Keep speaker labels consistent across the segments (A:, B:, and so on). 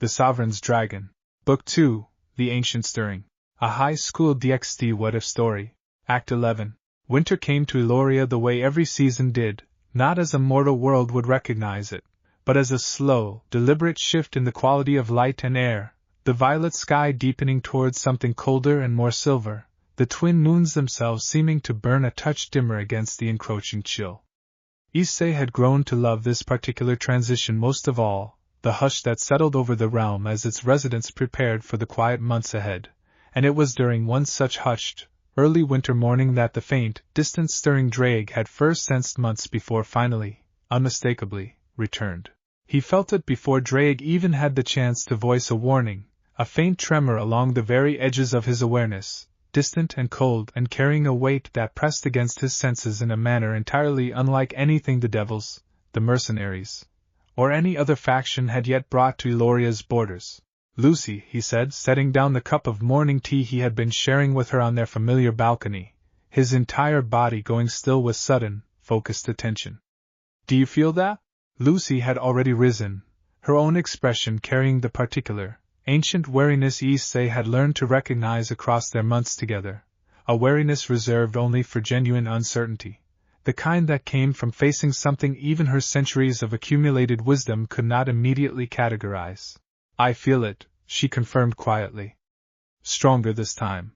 A: The Sovereign's Dragon. Book 2, The Ancient Stirring. A High School DxD What-If Story. Act 11. Winter came to Eloria the way every season did, not as a mortal world would recognize it, but as a slow, deliberate shift in the quality of light and air, the violet sky deepening towards something colder and more silver, the twin moons themselves seeming to burn a touch dimmer against the encroaching chill. Issei had grown to love this particular transition most of all, the hush that settled over the realm as its residents prepared for the quiet months ahead, and it was during one such hushed, early winter morning that the faint, distant stirring Drake had first sensed months before finally, unmistakably, returned. He felt it before Drake even had the chance to voice a warning, a faint tremor along the very edges of his awareness, distant and cold and carrying a weight that pressed against his senses in a manner entirely unlike anything the devils, the mercenaries, or any other faction had yet brought to Eloria's borders. "Lucie," he said, setting down the cup of morning tea he had been sharing with her on their familiar balcony, his entire body going still with sudden, focused attention. "Do you feel that?" Lucie had already risen, her own expression carrying the particular, ancient wariness Issei had learned to recognize across their months together, a wariness reserved only for genuine uncertainty, the kind that came from facing something even her centuries of accumulated wisdom could not immediately categorize. "I feel it," she confirmed quietly. "Stronger this time.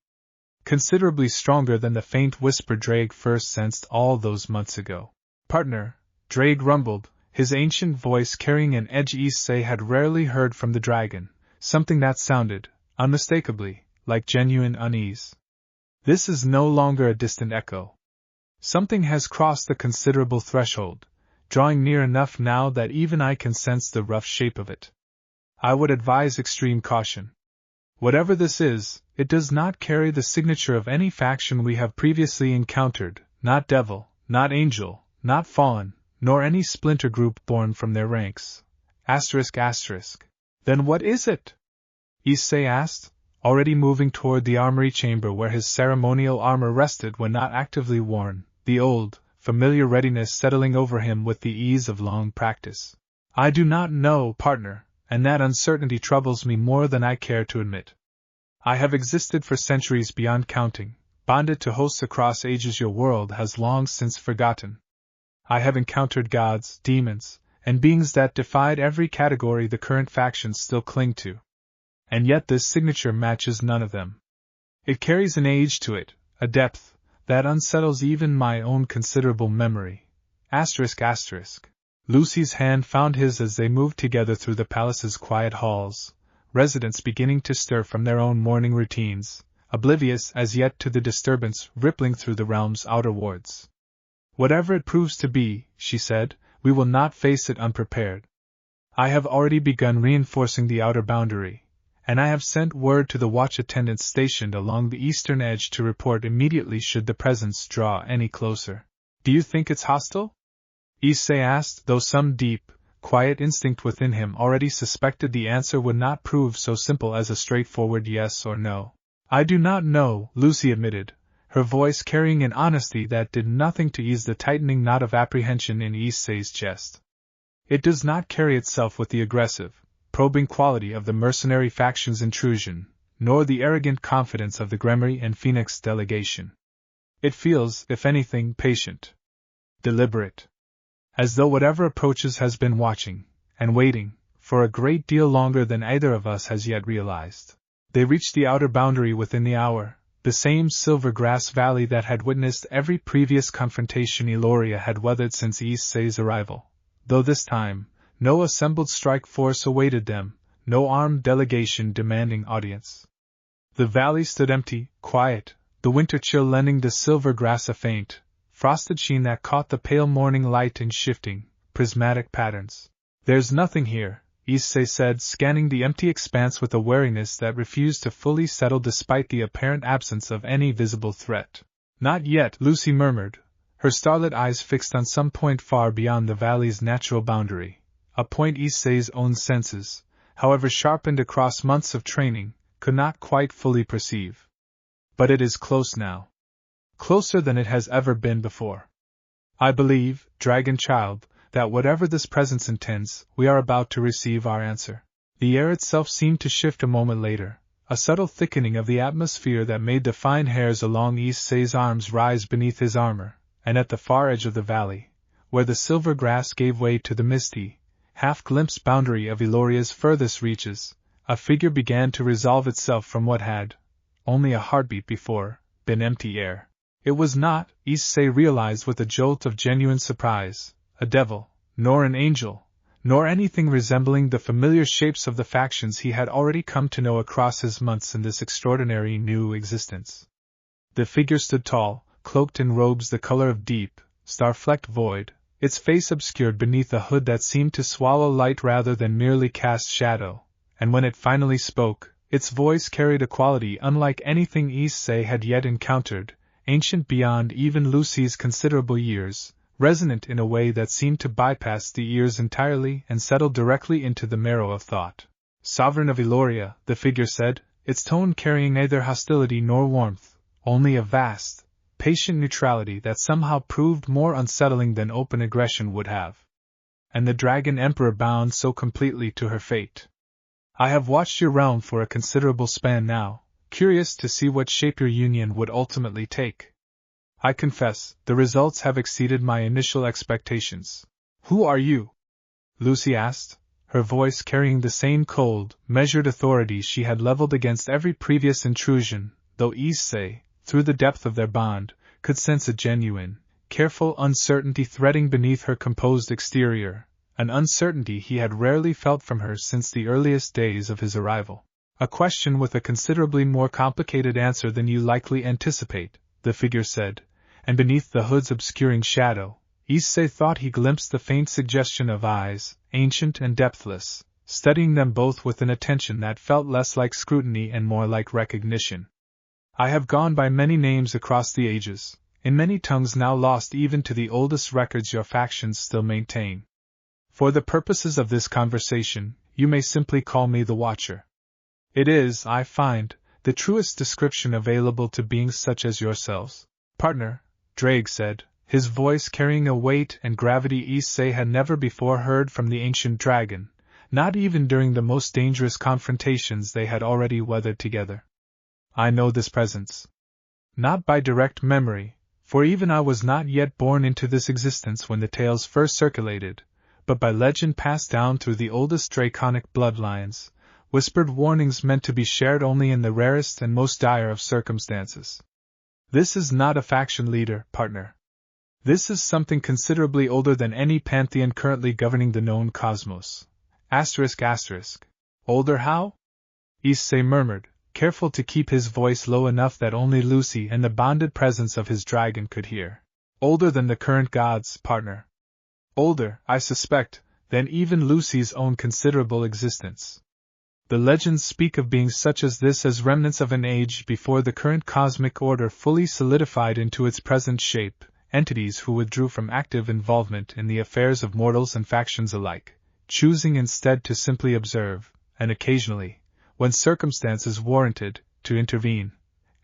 A: Considerably stronger than the faint whisper Drake first sensed all those months ago." "Partner," Drake rumbled, his ancient voice carrying an edge Issei had rarely heard from the dragon, something that sounded, unmistakably, like genuine unease. "This is no longer a distant echo. Something has crossed the considerable threshold, drawing near enough now that even I can sense the rough shape of it. I would advise extreme caution. Whatever this is, it does not carry the signature of any faction we have previously encountered, not devil, not angel, not fallen, nor any splinter group born from their ranks. ***. Then what is it?" Issei asked, already moving toward the armory chamber where his ceremonial armor rested when not actively worn, the old, familiar readiness settling over him with the ease of long practice. "I do not know, partner, and that uncertainty troubles me more than I care to admit. I have existed for centuries beyond counting, bonded to hosts across ages your world has long since forgotten. I have encountered gods, demons, and beings that defied every category the current factions still cling to. And yet this signature matches none of them. It carries an age to it, a depth, that unsettles even my own considerable memory. ***. Lucie's hand found his as they moved together through the palace's quiet halls, residents beginning to stir from their own morning routines, oblivious as yet to the disturbance rippling through the realm's outer wards. "Whatever it proves to be," she said, "we will not face it unprepared. I have already begun reinforcing the outer boundary, and I have sent word to the watch attendants stationed along the eastern edge to report immediately should the presence draw any closer." "Do you think it's hostile?" Issei asked, though some deep, quiet instinct within him already suspected the answer would not prove so simple as a straightforward yes or no. "I do not know," Lucie admitted, her voice carrying an honesty that did nothing to ease the tightening knot of apprehension in Issei's chest. "It does not carry itself with the aggressive, probing quality of the mercenary faction's intrusion, nor the arrogant confidence of the Gremory and Phoenix delegation. It feels, if anything, patient, deliberate, as though whatever approaches has been watching, and waiting, for a great deal longer than either of us has yet realized." They reached the outer boundary within the hour, the same silver grass valley that had witnessed every previous confrontation Eloria had weathered since Issei's arrival, though this time, no assembled strike force awaited them, no armed delegation demanding audience. The valley stood empty, quiet, the winter chill lending the silver grass a faint, frosted sheen that caught the pale morning light in shifting, prismatic patterns. "There's nothing here," Issei said, scanning the empty expanse with a wariness that refused to fully settle despite the apparent absence of any visible threat. "Not yet," Lucie murmured, her starlit eyes fixed on some point far beyond the valley's natural boundary, a point Issei's own senses, however sharpened across months of training, could not quite fully perceive. "But it is close now. Closer than it has ever been before. I believe, Dragon Child, that whatever this presence intends, we are about to receive our answer." The air itself seemed to shift a moment later, a subtle thickening of the atmosphere that made the fine hairs along Issei's arms rise beneath his armor, and at the far edge of the valley, where the silver grass gave way to the misty, half-glimpsed boundary of Iloria's furthest reaches, a figure began to resolve itself from what had, only a heartbeat before, been empty air. It was not, Issei realized with a jolt of genuine surprise, a devil, nor an angel, nor anything resembling the familiar shapes of the factions he had already come to know across his months in this extraordinary new existence. The figure stood tall, cloaked in robes the color of deep, star-flecked void, its face obscured beneath a hood that seemed to swallow light rather than merely cast shadow, and when it finally spoke, its voice carried a quality unlike anything Issei had yet encountered, ancient beyond even Lucie's considerable years, resonant in a way that seemed to bypass the ears entirely and settle directly into the marrow of thought. "Sovereign of Iloria," the figure said, its tone carrying neither hostility nor warmth, only a vast, patient neutrality that somehow proved more unsettling than open aggression would have. And the Dragon Emperor bound so completely to her fate. "I have watched your realm for a considerable span now, curious to see what shape your union would ultimately take. I confess, the results have exceeded my initial expectations." "Who are you?" Lucie asked, her voice carrying the same cold, measured authority she had leveled against every previous intrusion, though Issei, through the depth of their bond, could sense a genuine, careful uncertainty threading beneath her composed exterior, an uncertainty he had rarely felt from her since the earliest days of his arrival. "A question with a considerably more complicated answer than you likely anticipate," the figure said, and beneath the hood's obscuring shadow, Issei thought he glimpsed the faint suggestion of eyes, ancient and depthless, studying them both with an attention that felt less like scrutiny and more like recognition. "I have gone by many names across the ages, in many tongues now lost even to the oldest records your factions still maintain. For the purposes of this conversation, you may simply call me the Watcher. It is, I find, the truest description available to beings such as yourselves." "Partner," Drake said, his voice carrying a weight and gravity Issei had never before heard from the ancient dragon, not even during the most dangerous confrontations they had already weathered together. "I know this presence. Not by direct memory, for even I was not yet born into this existence when the tales first circulated, but by legend passed down through the oldest draconic bloodlines, whispered warnings meant to be shared only in the rarest and most dire of circumstances. This is not a faction leader, partner. This is something considerably older than any pantheon currently governing the known cosmos. ***. Older how?" Issei murmured, careful to keep his voice low enough that only Lucie and the bonded presence of his dragon could hear. "Older than the current gods, partner. Older, I suspect, than even Lucie's own considerable existence. The legends speak of beings such as this as remnants of an age before the current cosmic order fully solidified into its present shape, entities who withdrew from active involvement in the affairs of mortals and factions alike, choosing instead to simply observe, and occasionally, when circumstances warranted, to intervene.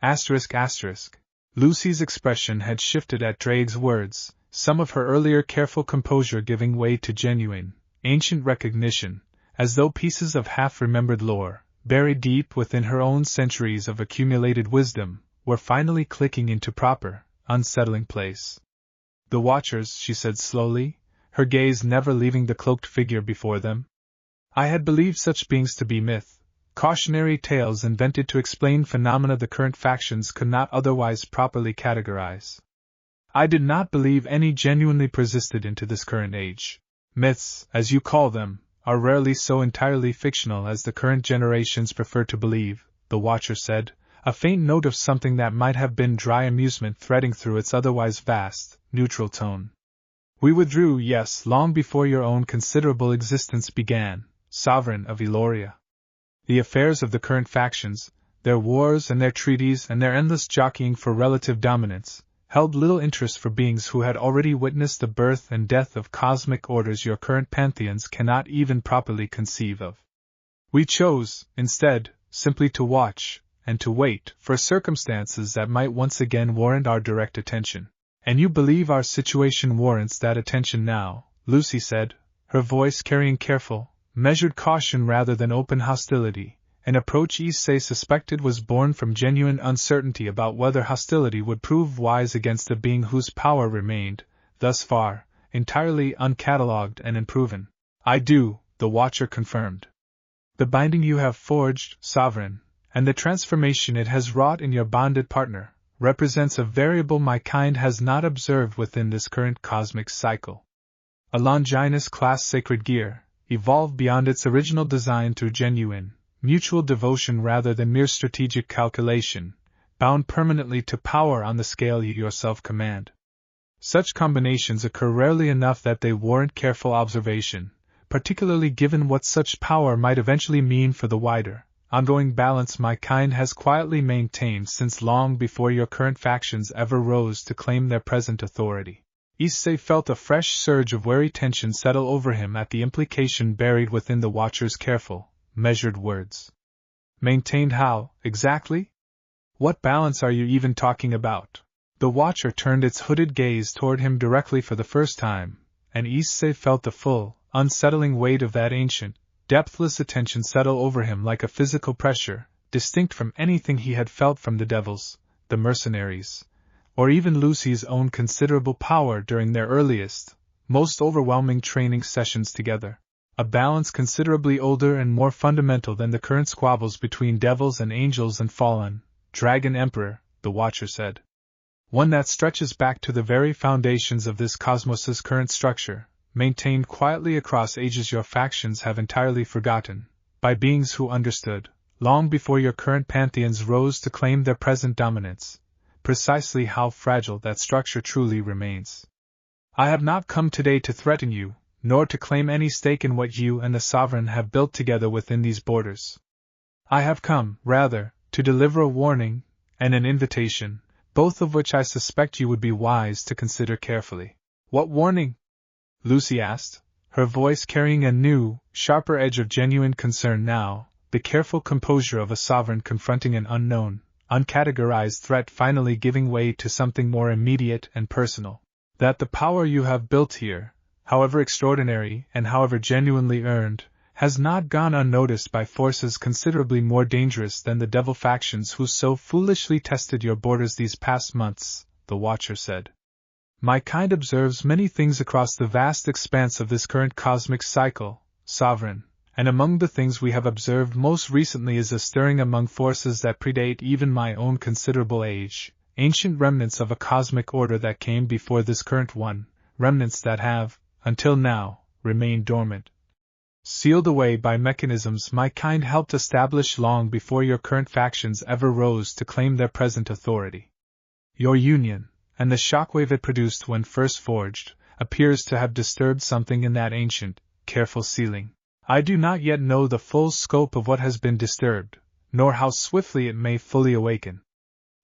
A: ***. Lucie's expression had shifted at Drake's words, some of her earlier careful composure giving way to genuine, ancient recognition, as though pieces of half-remembered lore, buried deep within her own centuries of accumulated wisdom, were finally clicking into proper, unsettling place. "The Watchers," she said slowly, her gaze never leaving the cloaked figure before them. "I had believed such beings to be myth, cautionary tales invented to explain phenomena the current factions could not otherwise properly categorize. I did not believe any genuinely persisted into this current age. Myths, as you call them, are rarely so entirely fictional as the current generations prefer to believe," the Watcher said, a faint note of something that might have been dry amusement threading through its otherwise vast, neutral tone. "We withdrew, yes, long before your own considerable existence began, Sovereign of Iloria. The affairs of the current factions, their wars and their treaties and their endless jockeying for relative dominance, held little interest for beings who had already witnessed the birth and death of cosmic orders your current pantheons cannot even properly conceive of. We chose, instead, simply to watch, and to wait for circumstances that might once again warrant our direct attention. And you believe our situation warrants that attention now," Lucie said, her voice carrying careful, measured caution rather than open hostility, an approach Issei suspected was born from genuine uncertainty about whether hostility would prove wise against a being whose power remained, thus far, entirely uncatalogued and unproven. I do, the Watcher confirmed. The binding you have forged, Sovereign, and the transformation it has wrought in your bonded partner, represents a variable my kind has not observed within this current cosmic cycle. A Longinus-class sacred gear, evolved beyond its original design through genuine, mutual devotion rather than mere strategic calculation, bound permanently to power on the scale you yourself command. Such combinations occur rarely enough that they warrant careful observation, particularly given what such power might eventually mean for the wider, ongoing balance my kind has quietly maintained since long before your current factions ever rose to claim their present authority. Issei felt a fresh surge of wary tension settle over him at the implication buried within the Watcher's careful, measured words. Maintained how, exactly? What balance are you even talking about? The Watcher turned its hooded gaze toward him directly for the first time, and Issei felt the full, unsettling weight of that ancient, depthless attention settle over him like a physical pressure, distinct from anything he had felt from the devils, the mercenaries, or even Lucie's own considerable power during their earliest, most overwhelming training sessions together. A balance considerably older and more fundamental than the current squabbles between devils and angels and fallen, Dragon Emperor, the Watcher said. One that stretches back to the very foundations of this cosmos's current structure, maintained quietly across ages your factions have entirely forgotten, by beings who understood, long before your current pantheons rose to claim their present dominance, precisely how fragile that structure truly remains. I have not come today to threaten you, nor to claim any stake in what you and the Sovereign have built together within these borders. I have come, rather, to deliver a warning, and an invitation, both of which I suspect you would be wise to consider carefully. What warning? Lucie asked, her voice carrying a new, sharper edge of genuine concern now, the careful composure of a sovereign confronting an unknown, uncategorized threat finally giving way to something more immediate and personal. That the power you have built here, however extraordinary and however genuinely earned, has not gone unnoticed by forces considerably more dangerous than the devil factions who so foolishly tested your borders these past months, the Watcher said. My kind observes many things across the vast expanse of this current cosmic cycle, Sovereign, and among the things we have observed most recently is a stirring among forces that predate even my own considerable age, ancient remnants of a cosmic order that came before this current one, remnants that have, until now, remained dormant. Sealed away by mechanisms my kind helped establish long before your current factions ever rose to claim their present authority. Your union, and the shockwave it produced when first forged, appears to have disturbed something in that ancient, careful sealing. I do not yet know the full scope of what has been disturbed, nor how swiftly it may fully awaken.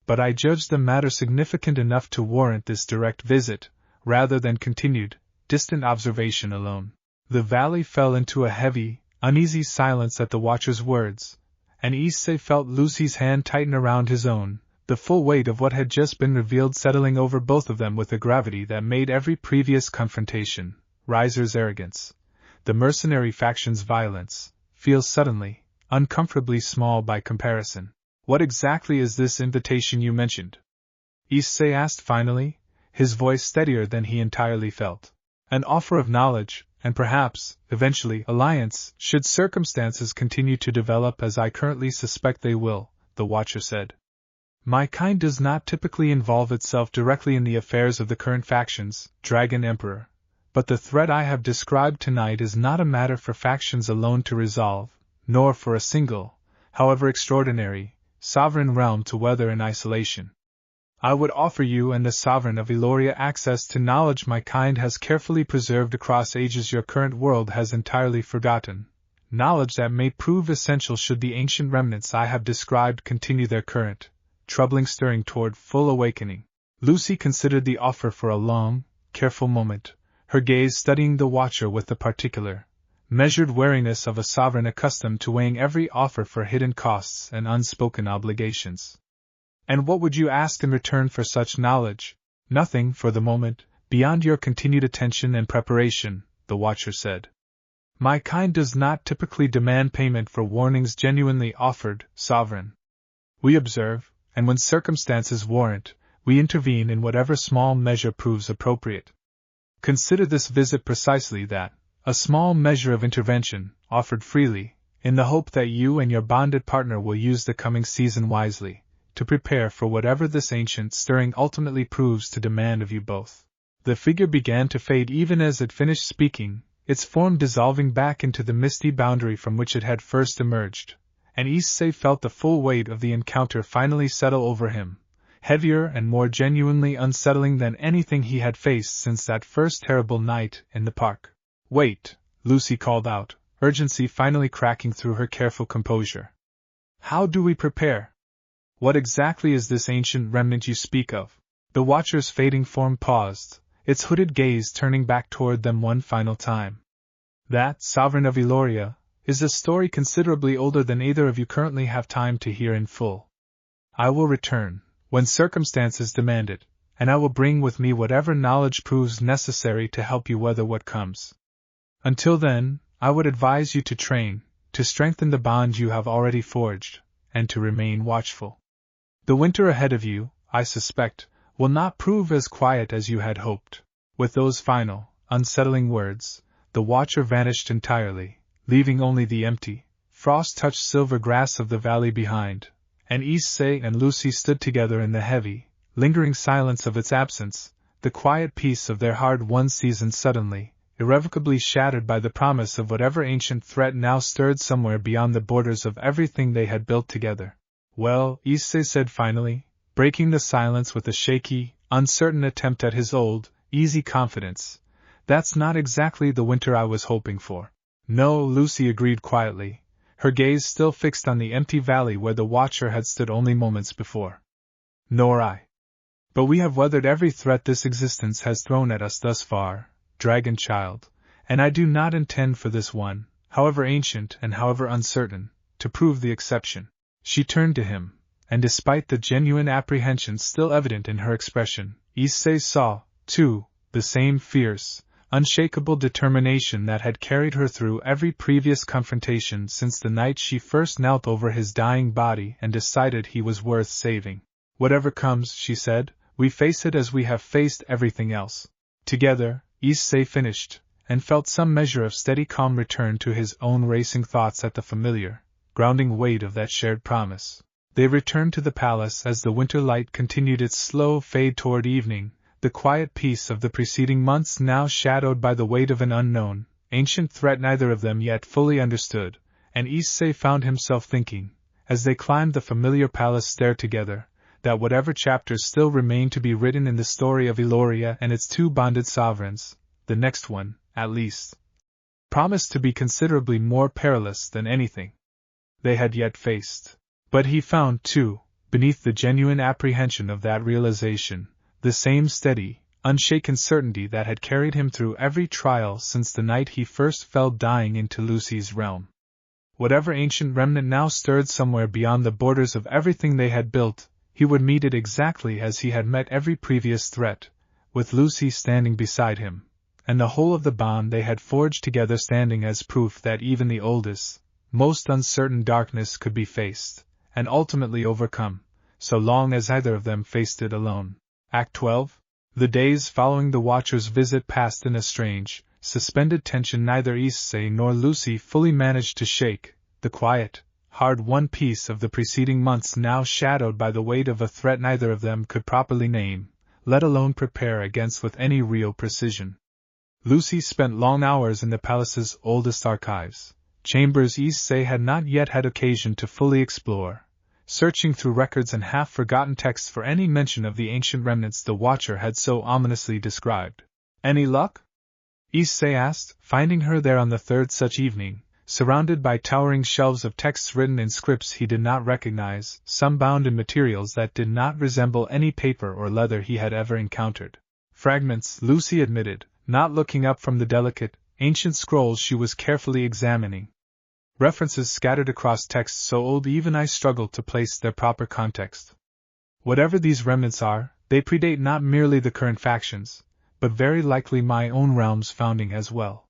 A: But I judge the matter significant enough to warrant this direct visit, rather than continued, distant observation alone. The valley fell into a heavy, uneasy silence at the Watcher's words, and Issei felt Lucie's hand tighten around his own, the full weight of what had just been revealed settling over both of them with a gravity that made every previous confrontation, Riser's arrogance, the mercenary faction's violence, feel suddenly, uncomfortably small by comparison. What exactly is this invitation you mentioned? Issei asked finally, his voice steadier than he entirely felt. An offer of knowledge, and perhaps, eventually, alliance, should circumstances continue to develop as I currently suspect they will, the Watcher said. My kind does not typically involve itself directly in the affairs of the current factions, Dragon Emperor, but the threat I have described tonight is not a matter for factions alone to resolve, nor for a single, however extraordinary, sovereign realm to weather in isolation. I would offer you and the Sovereign of Eloria access to knowledge my kind has carefully preserved across ages your current world has entirely forgotten, knowledge that may prove essential should the ancient remnants I have described continue their current, troubling stirring toward full awakening. Lucie considered the offer for a long, careful moment, her gaze studying the Watcher with the particular, measured wariness of a sovereign accustomed to weighing every offer for hidden costs and unspoken obligations. And what would you ask in return for such knowledge? Nothing, for the moment, beyond your continued attention and preparation, the Watcher said. My kind does not typically demand payment for warnings genuinely offered, Sovereign. We observe, and when circumstances warrant, we intervene in whatever small measure proves appropriate. Consider this visit precisely that, a small measure of intervention, offered freely, in the hope that you and your bonded partner will use the coming season wisely, to prepare for whatever this ancient stirring ultimately proves to demand of you both. The figure began to fade even as it finished speaking, its form dissolving back into the misty boundary from which it had first emerged, and Issei felt the full weight of the encounter finally settle over him, heavier and more genuinely unsettling than anything he had faced since that first terrible night in the park. Wait, Lucie called out, urgency finally cracking through her careful composure. How do we prepare? What exactly is this ancient remnant you speak of? The Watcher's fading form paused, its hooded gaze turning back toward them one final time. That, Sovereign of Eloria, is a story considerably older than either of you currently have time to hear in full. I will return, when circumstances demand it, and I will bring with me whatever knowledge proves necessary to help you weather what comes. Until then, I would advise you to train, to strengthen the bond you have already forged, and to remain watchful. The winter ahead of you, I suspect, will not prove as quiet as you had hoped. With those final, unsettling words, the Watcher vanished entirely, leaving only the empty, frost-touched silver grass of the valley behind, and Issei and Lucie stood together in the heavy, lingering silence of its absence, the quiet peace of their hard-won season suddenly, irrevocably shattered by the promise of whatever ancient threat now stirred somewhere beyond the borders of everything they had built together. Well, Issei said finally, breaking the silence with a shaky, uncertain attempt at his old, easy confidence, that's not exactly the winter I was hoping for. No, Lucie agreed quietly, her gaze still fixed on the empty valley where the Watcher had stood only moments before. Nor I. But we have weathered every threat this existence has thrown at us thus far, Dragon Child, and I do not intend for this one, however ancient and however uncertain, to prove the exception. She turned to him, and despite the genuine apprehension still evident in her expression, Issei saw, too, the same fierce, unshakable determination that had carried her through every previous confrontation since the night she first knelt over his dying body and decided he was worth saving. Whatever comes, she said, we face it as we have faced everything else. Together, Issei finished, and felt some measure of steady calm return to his own racing thoughts at the familiar, grounding weight of that shared promise. They returned to the palace as the winter light continued its slow fade toward evening, the quiet peace of the preceding months now shadowed by the weight of an unknown, ancient threat neither of them yet fully understood, and Issei found himself thinking, as they climbed the familiar palace stair together, that whatever chapters still remained to be written in the story of Eloria and its two bonded sovereigns, the next one, at least, promised to be considerably more perilous than anything they had yet faced. But he found, too, beneath the genuine apprehension of that realization, the same steady, unshaken certainty that had carried him through every trial since the night he first fell dying into Lucie's realm. Whatever ancient remnant now stirred somewhere beyond the borders of everything they had built, he would meet it exactly as he had met every previous threat, with Lucie standing beside him, and the whole of the bond they had forged together standing as proof that even the oldest, most uncertain darkness could be faced, and ultimately overcome, so long as either of them faced it alone. Act 12. The days following the Watcher's visit passed in a strange, suspended tension neither Issei nor Lucie fully managed to shake, the quiet, hard-won peace of the preceding months now shadowed by the weight of a threat neither of them could properly name, let alone prepare against with any real precision. Lucie spent long hours in the palace's oldest archives, chambers Issei had not yet had occasion to fully explore, searching through records and half-forgotten texts for any mention of the ancient remnants the Watcher had so ominously described. Any luck? Issei asked, finding her there on the third such evening, surrounded by towering shelves of texts written in scripts he did not recognize, some bound in materials that did not resemble any paper or leather he had ever encountered. Fragments, Lucie admitted, not looking up from the delicate, ancient scrolls she was carefully examining. References scattered across texts so old even I struggled to place their proper context. Whatever these remnants are, they predate not merely the current factions, but very likely my own realm's founding as well.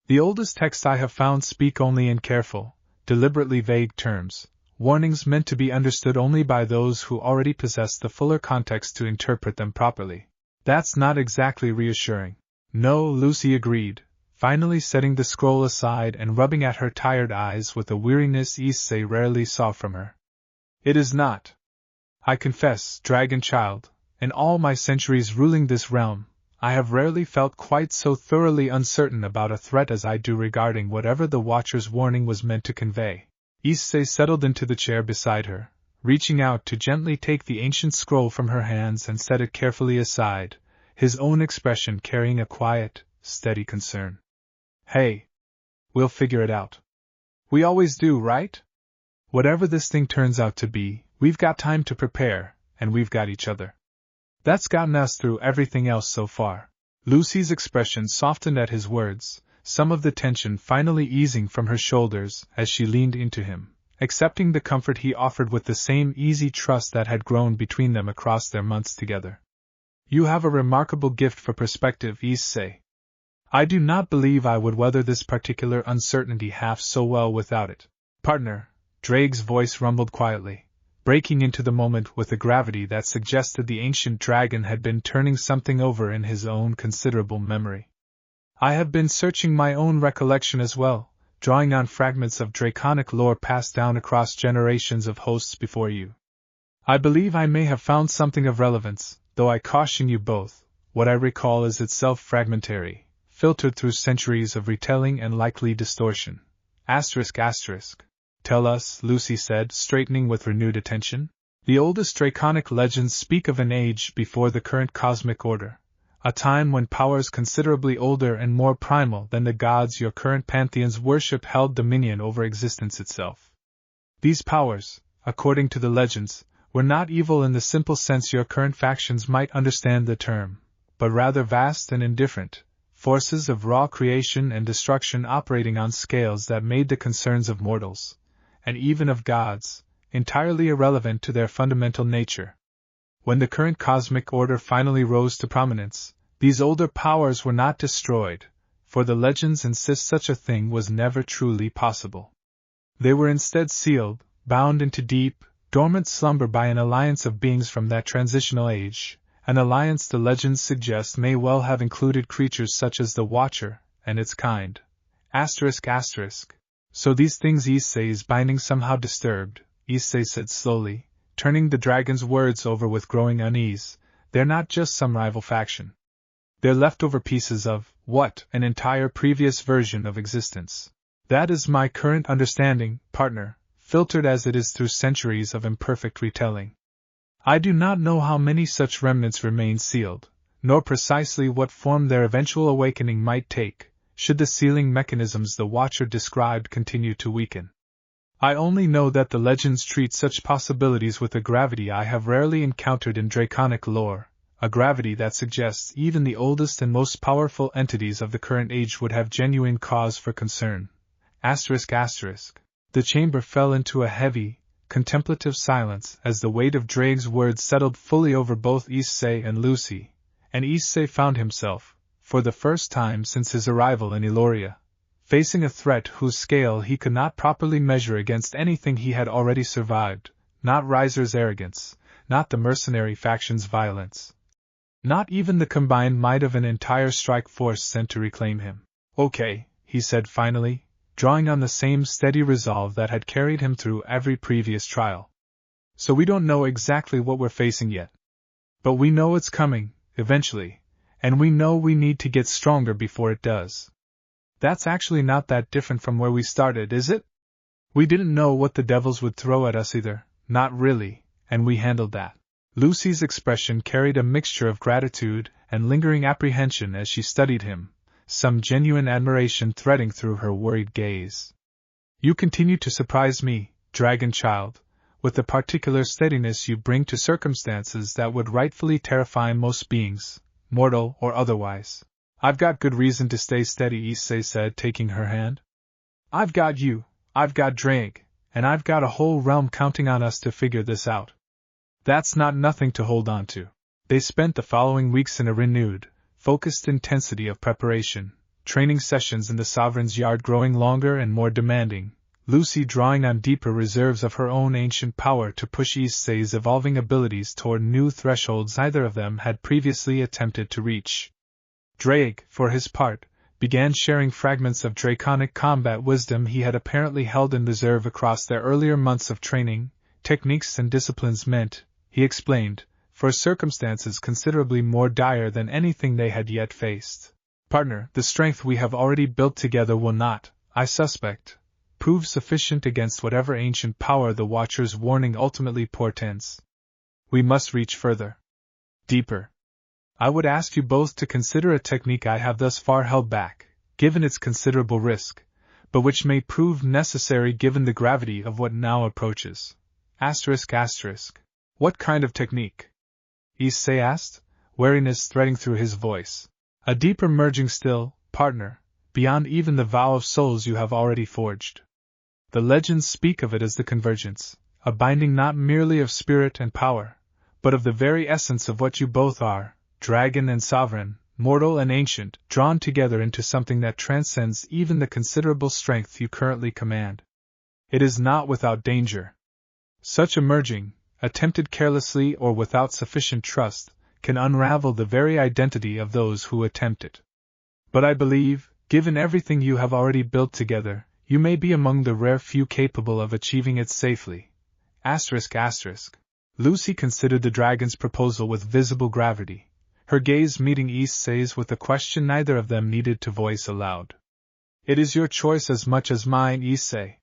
A: The oldest texts I have found speak only in careful, deliberately vague terms, warnings meant to be understood only by those who already possess the fuller context to interpret them properly. That's not exactly reassuring. No, Lucie agreed, finally setting the scroll aside and rubbing at her tired eyes with a weariness Issei rarely saw from her. It is not. I confess, dragon child, in all my centuries ruling this realm, I have rarely felt quite so thoroughly uncertain about a threat as I do regarding whatever the Watcher's warning was meant to convey. Issei settled into the chair beside her, reaching out to gently take the ancient scroll from her hands and set it carefully aside, his own expression carrying a quiet, steady concern. Hey! We'll figure it out. We always do, right? Whatever this thing turns out to be, we've got time to prepare, and we've got each other. That's gotten us through everything else so far. Lucie's expression softened at his words, some of the tension finally easing from her shoulders as she leaned into him, accepting the comfort he offered with the same easy trust that had grown between them across their months together. You have a remarkable gift for perspective, Issei. I do not believe I would weather this particular uncertainty half so well without it. Partner, Drake's voice rumbled quietly, breaking into the moment with a gravity that suggested the ancient dragon had been turning something over in his own considerable memory. I have been searching my own recollection as well, drawing on fragments of draconic lore passed down across generations of hosts before you. I believe I may have found something of relevance, though I caution you both, what I recall is itself fragmentary, filtered through centuries of retelling and likely distortion. ***. Tell us, Lucie said, straightening with renewed attention. The oldest draconic legends speak of an age before the current cosmic order, a time when powers considerably older and more primal than the gods your current pantheons worship held dominion over existence itself. These powers, according to the legends, were not evil in the simple sense your current factions might understand the term, but rather vast and indifferent, forces of raw creation and destruction operating on scales that made the concerns of mortals, and even of gods, entirely irrelevant to their fundamental nature. When the current cosmic order finally rose to prominence, these older powers were not destroyed, for the legends insist such a thing was never truly possible. They were instead sealed, bound into deep, dormant slumber by an alliance of beings from that transitional age, an alliance the legends suggest may well have included creatures such as the Watcher and its kind. ***. So these things Issei's binding somehow disturbed, Issei said slowly, turning the dragon's words over with growing unease. They're not just some rival faction. They're leftover pieces of, what, an entire previous version of existence. That is my current understanding, partner, filtered as it is through centuries of imperfect retelling. I do not know how many such remnants remain sealed, nor precisely what form their eventual awakening might take, should the sealing mechanisms the Watcher described continue to weaken. I only know that the legends treat such possibilities with a gravity I have rarely encountered in draconic lore, a gravity that suggests even the oldest and most powerful entities of the current age would have genuine cause for concern. ***. The chamber fell into a heavy, contemplative silence as the weight of Drake's words settled fully over both Issei and Lucie, and Issei found himself, for the first time since his arrival in Eloria, facing a threat whose scale he could not properly measure against anything he had already survived, not Riser's arrogance, not the mercenary faction's violence, not even the combined might of an entire strike force sent to reclaim him. Okay, he said finally, drawing on the same steady resolve that had carried him through every previous trial. So we don't know exactly what we're facing yet. But we know it's coming, eventually, and we know we need to get stronger before it does. That's actually not that different from where we started, is it? We didn't know what the devils would throw at us either, not really, and we handled that. Lucie's expression carried a mixture of gratitude and lingering apprehension as she studied him, some genuine admiration threading through her worried gaze. You continue to surprise me, dragon child, with the particular steadiness you bring to circumstances that would rightfully terrify most beings, mortal or otherwise. I've got good reason to stay steady, Issei said, taking her hand. I've got you, I've got Drake, and I've got a whole realm counting on us to figure this out. That's not nothing to hold on to. They spent the following weeks in a renewed, focused intensity of preparation, training sessions in the Sovereign's yard growing longer and more demanding, Lucie drawing on deeper reserves of her own ancient power to push Issei's evolving abilities toward new thresholds neither of them had previously attempted to reach. Drake, for his part, began sharing fragments of draconic combat wisdom he had apparently held in reserve across their earlier months of training, techniques and disciplines meant, he explained, for circumstances considerably more dire than anything they had yet faced. Partner, the strength we have already built together will not, I suspect, prove sufficient against whatever ancient power the Watcher's warning ultimately portends. We must reach further. Deeper. I would ask you both to consider a technique I have thus far held back, given its considerable risk, but which may prove necessary given the gravity of what now approaches. ***. What kind of technique? Issei asked, wariness threading through his voice. A deeper merging still, partner, beyond even the vow of souls you have already forged. The legends speak of it as the convergence, a binding not merely of spirit and power, but of the very essence of what you both are, dragon and sovereign, mortal and ancient, drawn together into something that transcends even the considerable strength you currently command. It is not without danger. Such a merging, attempted carelessly or without sufficient trust, can unravel the very identity of those who attempt it. But I believe, given everything you have already built together, you may be among the rare few capable of achieving it safely. ***. Lucie considered the dragon's proposal with visible gravity, her gaze meeting Issei's with a question neither of them needed to voice aloud. It is your choice as much as mine, Issei.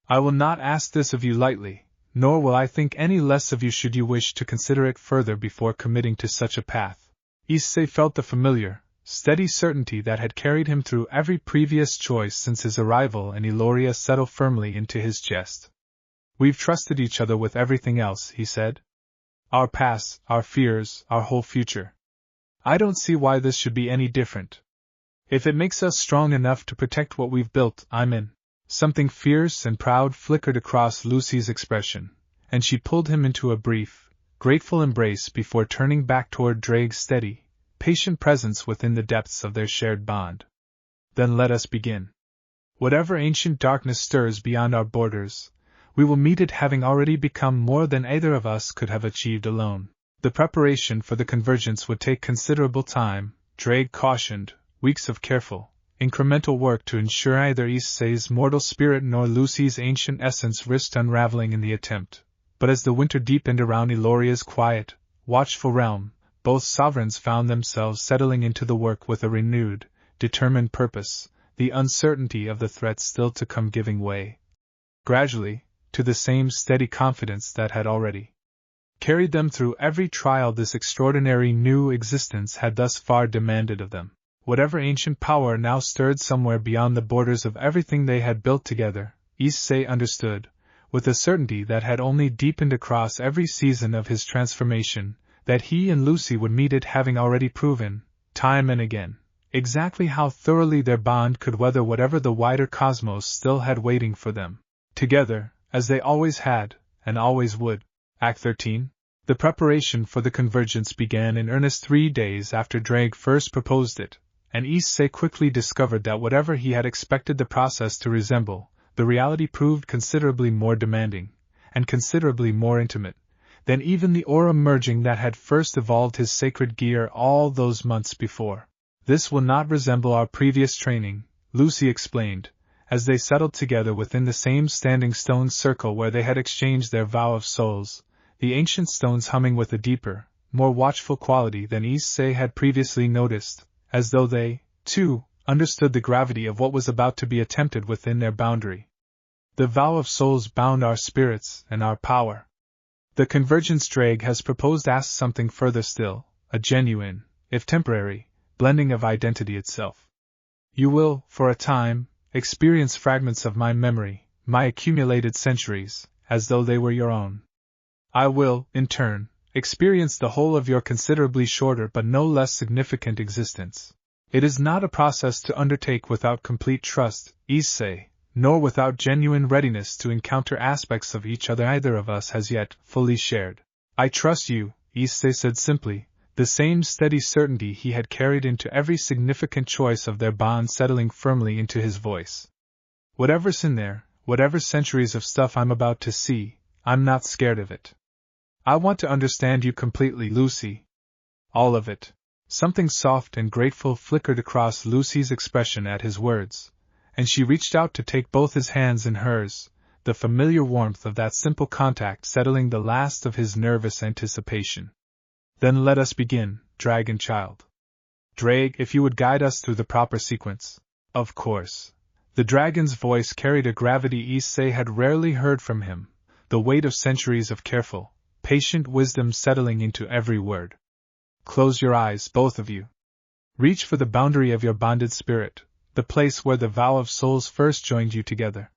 A: I will not ask this of you lightly, nor will I think any less of you should you wish to consider it further before committing to such a path. Issei felt the familiar, steady certainty that had carried him through every previous choice since his arrival in Eloria settle firmly into his chest. We've trusted each other with everything else, he said. Our past, our fears, our whole future. I don't see why this should be any different. If it makes us strong enough to protect what we've built, I'm in. Something fierce and proud flickered across Lucie's expression, and she pulled him into a brief, grateful embrace before turning back toward Drake's steady, patient presence within the depths of their shared bond. Then let us begin. Whatever ancient darkness stirs beyond our borders, we will meet it having already become more than either of us could have achieved alone. The preparation for the convergence would take considerable time, Drake cautioned, weeks of careful, incremental work to ensure either Issei's mortal spirit nor Lucie's ancient essence risked unraveling in the attempt. But as the winter deepened around Eloria's quiet, watchful realm, both sovereigns found themselves settling into the work with a renewed, determined purpose, the uncertainty of the threat still to come giving way, gradually, to the same steady confidence that had already carried them through every trial this extraordinary new existence had thus far demanded of them. Whatever ancient power now stirred somewhere beyond the borders of everything they had built together, Issei understood, with a certainty that had only deepened across every season of his transformation, that he and Lucie would meet it having already proven, time and again, exactly how thoroughly their bond could weather whatever the wider cosmos still had waiting for them. Together, as they always had, and always would. Act 13. The preparation for the convergence began in earnest 3 days after Drake first proposed it, and Issei quickly discovered that whatever he had expected the process to resemble, the reality proved considerably more demanding, and considerably more intimate, than even the aura merging that had first evolved his sacred gear all those months before. This will not resemble our previous training, Lucie explained, as they settled together within the same standing stone circle where they had exchanged their vow of souls, the ancient stones humming with a deeper, more watchful quality than Issei had previously noticed, as though they, too, understood the gravity of what was about to be attempted within their boundary. The vow of souls bound our spirits and our power. The convergence Drake has proposed asks something further still, a genuine, if temporary, blending of identity itself. You will, for a time, experience fragments of my memory, my accumulated centuries, as though they were your own. I will, in turn, experience the whole of your considerably shorter but no less significant existence. It is not a process to undertake without complete trust, Issei, nor without genuine readiness to encounter aspects of each other either of us has yet fully shared. I trust you, Issei said simply, the same steady certainty he had carried into every significant choice of their bond settling firmly into his voice. Whatever's in there, whatever centuries of stuff I'm about to see, I'm not scared of it. I want to understand you completely, Lucie. All of it. Something soft and grateful flickered across Lucie's expression at his words, and she reached out to take both his hands in hers, the familiar warmth of that simple contact settling the last of his nervous anticipation. Then let us begin, dragon child. Drag, if you would guide us through the proper sequence. Of course. The dragon's voice carried a gravity Issei had rarely heard from him, the weight of centuries of careful, patient wisdom settling into every word. Close your eyes, both of you. Reach for the boundary of your bonded spirit, the place where the vow of souls first joined you together.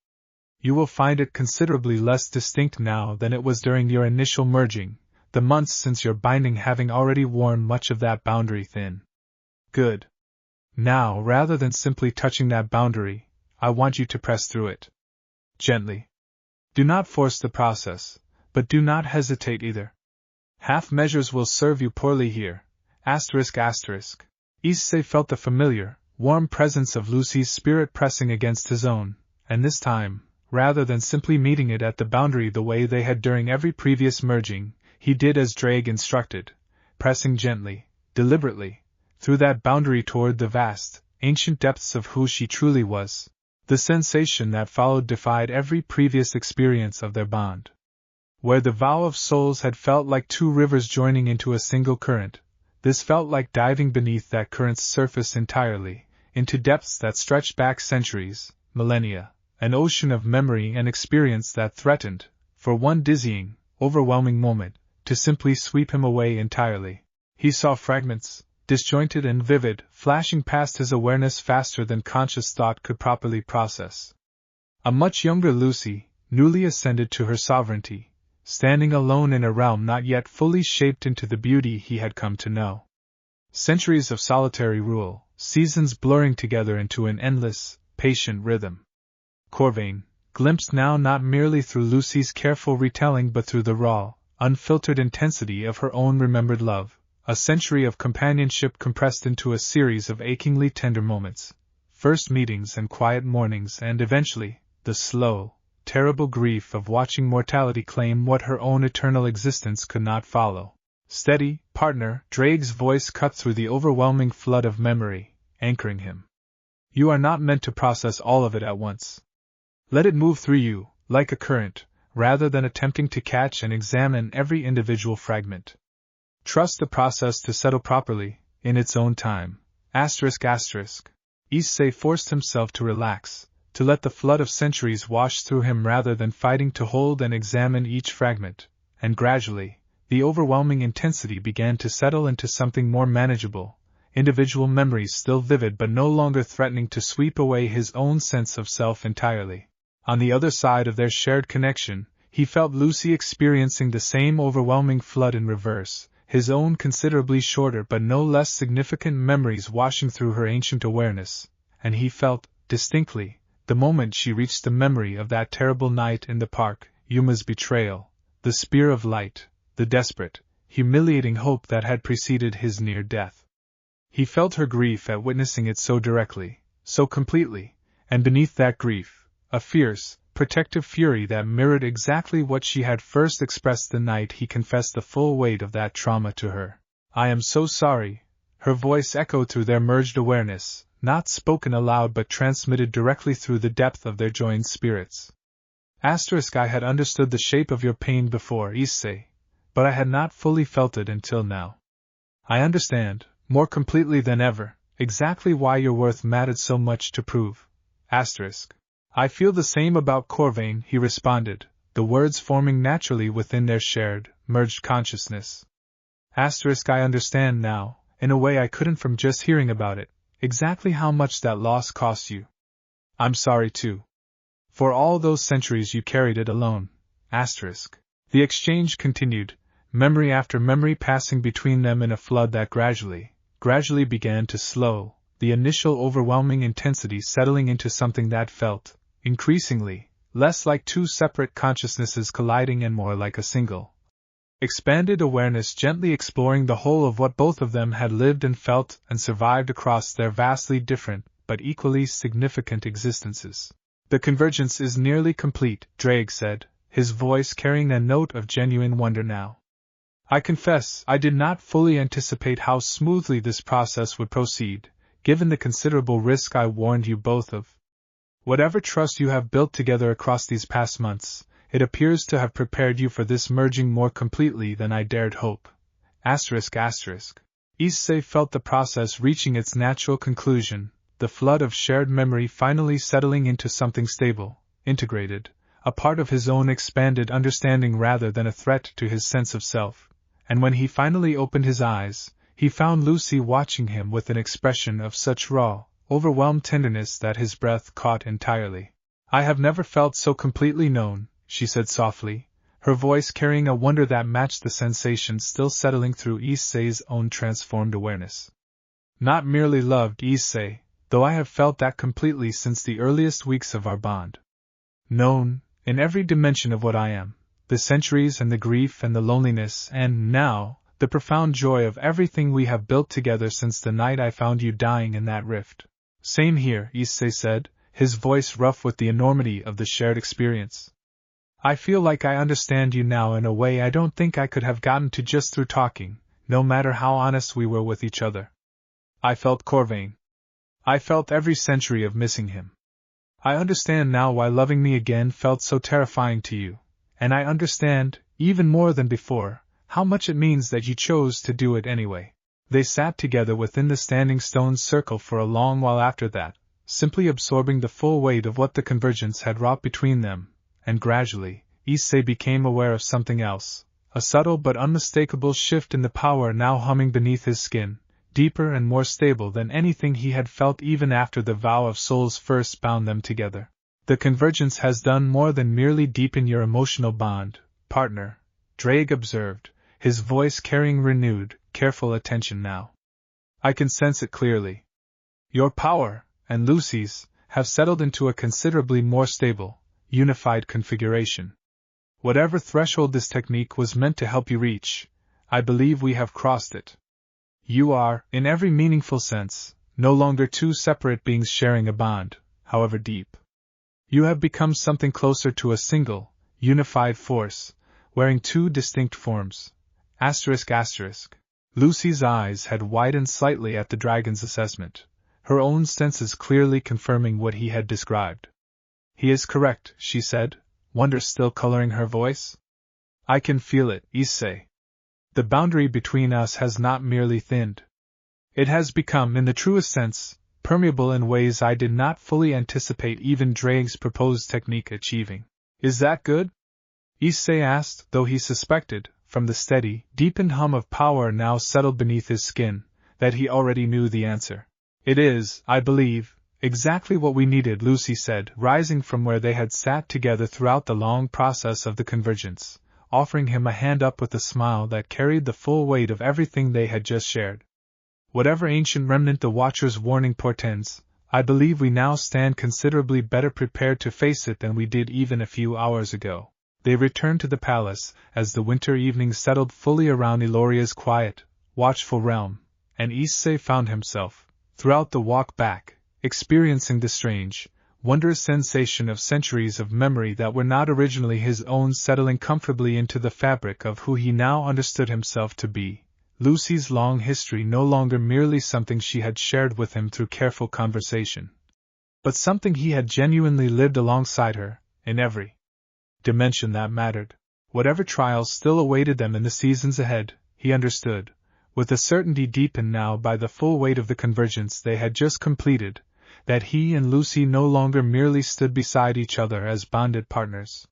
A: You will find it considerably less distinct now than it was during your initial merging, the months since your binding having already worn much of that boundary thin. Good. Now, rather than simply touching that boundary, I want you to press through it. Gently. Do not force the process, but do not hesitate either. Half measures will serve you poorly here. Issei felt the familiar, warm presence of Lucie's spirit pressing against his own, and this time, rather than simply meeting it at the boundary the way they had during every previous merging, he did as Drag instructed, pressing gently, deliberately, through that boundary toward the vast, ancient depths of who she truly was. The sensation that followed defied every previous experience of their bond. Where the vow of souls had felt like two rivers joining into a single current, this felt like diving beneath that current's surface entirely, into depths that stretched back centuries, millennia, an ocean of memory and experience that threatened, for one dizzying, overwhelming moment, to simply sweep him away entirely. He saw fragments, disjointed and vivid, flashing past his awareness faster than conscious thought could properly process. A much younger Lucie, newly ascended to her sovereignty, standing alone in a realm not yet fully shaped into the beauty he had come to know. Centuries of solitary rule, seasons blurring together into an endless, patient rhythm. Corvain, glimpsed now not merely through Lucie's careful retelling but through the raw, unfiltered intensity of her own remembered love, a century of companionship compressed into a series of achingly tender moments, first meetings and quiet mornings, and eventually, the slow, terrible grief of watching mortality claim what her own eternal existence could not follow. Steady, partner, Drake's voice cut through the overwhelming flood of memory, anchoring him. You are not meant to process all of it at once. Let it move through you, like a current, rather than attempting to catch and examine every individual fragment. Trust the process to settle properly, in its own time. Issei forced himself to relax, to let the flood of centuries wash through him rather than fighting to hold and examine each fragment, and gradually, the overwhelming intensity began to settle into something more manageable, individual memories still vivid but no longer threatening to sweep away his own sense of self entirely. On the other side of their shared connection, he felt Lucie experiencing the same overwhelming flood in reverse, his own considerably shorter but no less significant memories washing through her ancient awareness, and he felt, distinctly, the moment she reached the memory of that terrible night in the park, Yuma's betrayal, the spear of light, the desperate, humiliating hope that had preceded his near death. He felt her grief at witnessing it so directly, so completely, and beneath that grief, a fierce, protective fury that mirrored exactly what she had first expressed the night he confessed the full weight of that trauma to her. I am so sorry. Her voice echoed through their merged awareness, not spoken aloud but transmitted directly through the depth of their joined spirits. I had understood the shape of your pain before, Issei, but I had not fully felt it until now. I understand, more completely than ever, exactly why your worth mattered so much to prove. I feel the same about Corvain, he responded, the words forming naturally within their shared, merged consciousness. I understand now, in a way I couldn't from just hearing about it, exactly how much that loss cost you. I'm sorry too. For all those centuries you carried it alone. The exchange continued, memory after memory passing between them in a flood that gradually began to slow, the initial overwhelming intensity settling into something that felt, increasingly, less like two separate consciousnesses colliding and more like a single, Expanded awareness gently exploring the whole of what both of them had lived and felt and survived across their vastly different, but equally significant existences. The convergence is nearly complete, Drake said, his voice carrying a note of genuine wonder now. I confess, I did not fully anticipate how smoothly this process would proceed, given the considerable risk I warned you both of. Whatever trust you have built together across these past months, it appears to have prepared you for this merging more completely than I dared hope. Issei felt the process reaching its natural conclusion, the flood of shared memory finally settling into something stable, integrated, a part of his own expanded understanding rather than a threat to his sense of self. And when he finally opened his eyes, he found Lucie watching him with an expression of such raw, overwhelmed tenderness that his breath caught entirely. I have never felt so completely known, she said softly, her voice carrying a wonder that matched the sensation still settling through Issei's own transformed awareness. Not merely loved, Issei, though I have felt that completely since the earliest weeks of our bond. Known, in every dimension of what I am, the centuries and the grief and the loneliness and, now, the profound joy of everything we have built together since the night I found you dying in that rift. Same here, Issei said, his voice rough with the enormity of the shared experience. I feel like I understand you now in a way I don't think I could have gotten to just through talking, no matter how honest we were with each other. I felt Corvain. I felt every century of missing him. I understand now why loving me again felt so terrifying to you, and I understand, even more than before, how much it means that you chose to do it anyway. They sat together within the standing stone circle for a long while after that, simply absorbing the full weight of what the convergence had wrought between them, and gradually, Issei became aware of something else, a subtle but unmistakable shift in the power now humming beneath his skin, deeper and more stable than anything he had felt even after the vow of souls first bound them together. The convergence has done more than merely deepen your emotional bond, partner, Drake observed, his voice carrying renewed, careful attention now. I can sense it clearly. Your power, and Lucie's, have settled into a considerably more stable, unified configuration. Whatever threshold this technique was meant to help you reach, I believe we have crossed it. You are, in every meaningful sense, no longer two separate beings sharing a bond, however deep. You have become something closer to a single, unified force, wearing two distinct forms. Lucie's eyes had widened slightly at the dragon's assessment, her own senses clearly confirming what he had described. He is correct, she said, wonder still coloring her voice. I can feel it, Issei. The boundary between us has not merely thinned. It has become, in the truest sense, permeable in ways I did not fully anticipate even Drake's proposed technique achieving. Is that good? Issei asked, though he suspected, from the steady, deepened hum of power now settled beneath his skin, that he already knew the answer. It is, I believe, exactly what we needed, Lucie said, rising from where they had sat together throughout the long process of the convergence, offering him a hand up with a smile that carried the full weight of everything they had just shared. Whatever ancient remnant the Watcher's warning portends, I believe we now stand considerably better prepared to face it than we did even a few hours ago. They returned to the palace, as the winter evening settled fully around Iloria's quiet, watchful realm, and Issei found himself, throughout the walk back, experiencing the strange, wondrous sensation of centuries of memory that were not originally his own settling comfortably into the fabric of who he now understood himself to be. Lucie's long history no longer merely something she had shared with him through careful conversation, but something he had genuinely lived alongside her, in every dimension that mattered. Whatever trials still awaited them in the seasons ahead, he understood, with a certainty deepened now by the full weight of the convergence they had just completed, that he and Lucie no longer merely stood beside each other as bonded partners.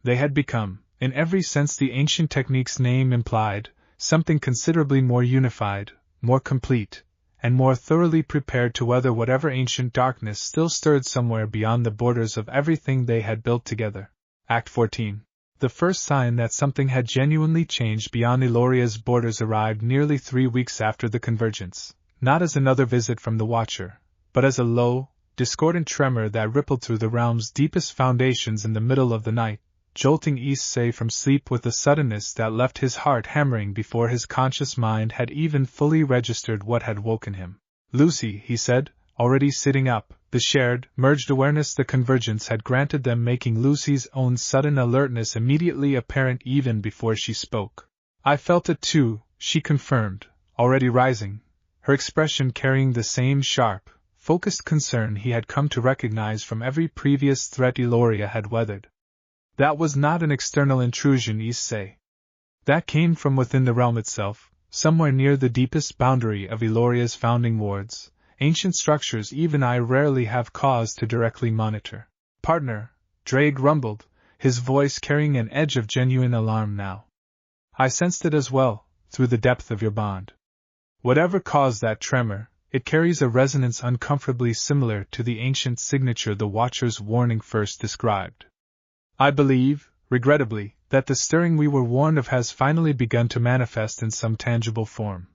A: They had become, in every sense the ancient technique's name implied, something considerably more unified, more complete, and more thoroughly prepared to weather whatever ancient darkness still stirred somewhere beyond the borders of everything they had built together. Act 14. The first sign that something had genuinely changed beyond Iloria's borders arrived nearly 3 weeks after the convergence, not as another visit from the Watcher, but as a low, discordant tremor that rippled through the realm's deepest foundations in the middle of the night. jolting Issei from sleep with a suddenness that left his heart hammering before his conscious mind had even fully registered what had woken him. "Lucie," he said, already sitting up, the shared, merged awareness the convergence had granted them making Lucie's own sudden alertness immediately apparent even before she spoke. "I felt it too," she confirmed, already rising, her expression carrying the same sharp, focused concern he had come to recognize from every previous threat Eloria had weathered. "That was not an external intrusion, Issei. That came from within the realm itself, somewhere near the deepest boundary of Eloria's founding wards, ancient structures even I rarely have cause to directly monitor." "Partner," Drake rumbled, his voice carrying an edge of genuine alarm now. "I sensed it as well, through the depth of your bond. Whatever caused that tremor, it carries a resonance uncomfortably similar to the ancient signature the Watcher's warning first described. I believe, regrettably, that the stirring we were warned of has finally begun to manifest in some tangible form.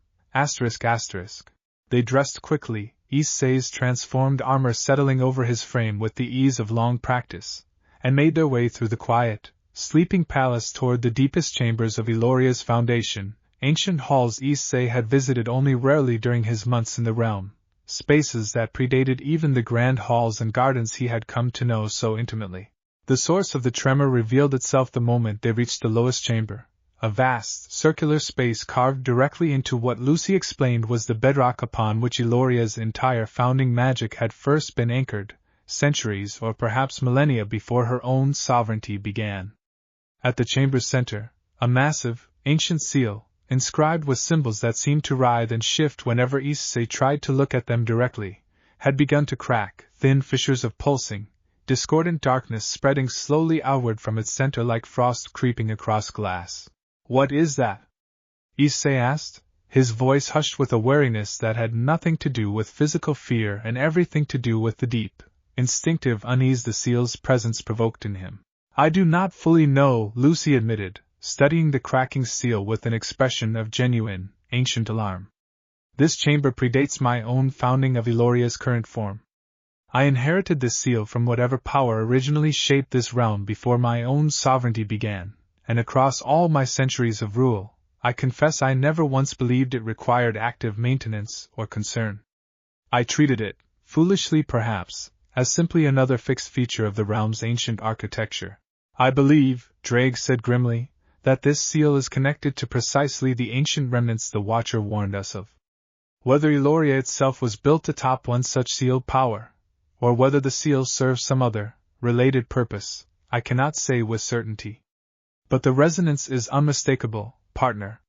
A: They dressed quickly, Issei's transformed armor settling over his frame with the ease of long practice, and made their way through the quiet, sleeping palace toward the deepest chambers of Eloria's foundation, ancient halls Issei had visited only rarely during his months in the realm, spaces that predated even the grand halls and gardens he had come to know so intimately. The source of the tremor revealed itself the moment they reached the lowest chamber, a vast, circular space carved directly into what Lucie explained was the bedrock upon which Eloria's entire founding magic had first been anchored, centuries or perhaps millennia before her own sovereignty began. At the chamber's center, a massive, ancient seal, inscribed with symbols that seemed to writhe and shift whenever Issei tried to look at them directly, had begun to crack, thin fissures of pulsing, discordant darkness spreading slowly outward from its center like frost creeping across glass. "What is that?" Issei asked, his voice hushed with a wariness that had nothing to do with physical fear and everything to do with the deep, instinctive unease the seal's presence provoked in him. "I do not fully know," Lucie admitted, studying the cracking seal with an expression of genuine, ancient alarm. "This chamber predates my own founding of Eloria's current form. I inherited this seal from whatever power originally shaped this realm before my own sovereignty began, and across all my centuries of rule, I confess I never once believed it required active maintenance or concern. I treated it, foolishly perhaps, as simply another fixed feature of the realm's ancient architecture. I believe," Drake said grimly, "that this seal is connected to precisely the ancient remnants the Watcher warned us of. Whether Eloria itself was built atop one such sealed power, or whether the seal serves some other, related purpose, I cannot say with certainty. But the resonance is unmistakable, partner.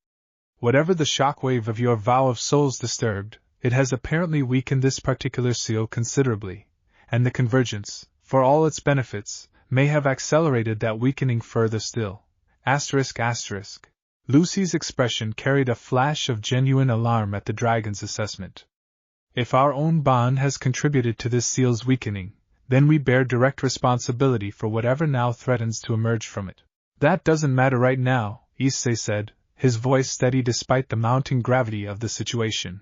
A: Whatever the shockwave of your vow of souls disturbed, it has apparently weakened this particular seal considerably, and the convergence, for all its benefits, may have accelerated that weakening further still. Lucie's expression carried a flash of genuine alarm at the dragon's assessment. "If our own bond has contributed to this seal's weakening, then we bear direct responsibility for whatever now threatens to emerge from it." "That doesn't matter right now," Issei said, his voice steady despite the mounting gravity of the situation.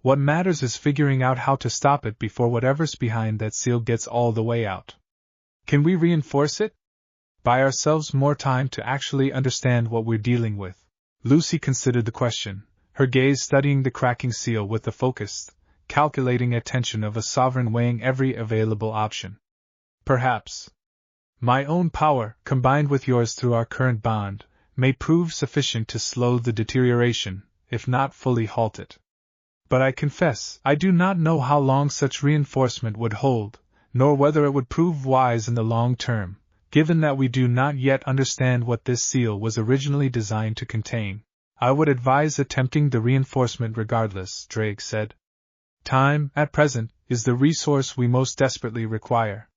A: "What matters is figuring out how to stop it before whatever's behind that seal gets all the way out. Can we reinforce it? Buy ourselves more time to actually understand what we're dealing with?" Lucie considered the question, her gaze studying the cracking seal with the focused, calculating attention of a sovereign weighing every available option. "Perhaps. My own power, combined with yours through our current bond, may prove sufficient to slow the deterioration, if not fully halt it. But I confess, I do not know how long such reinforcement would hold, nor whether it would prove wise in the long term, given that we do not yet understand what this seal was originally designed to contain. I would advise attempting the reinforcement regardless," Drake said. "Time, at present, is the resource we most desperately require.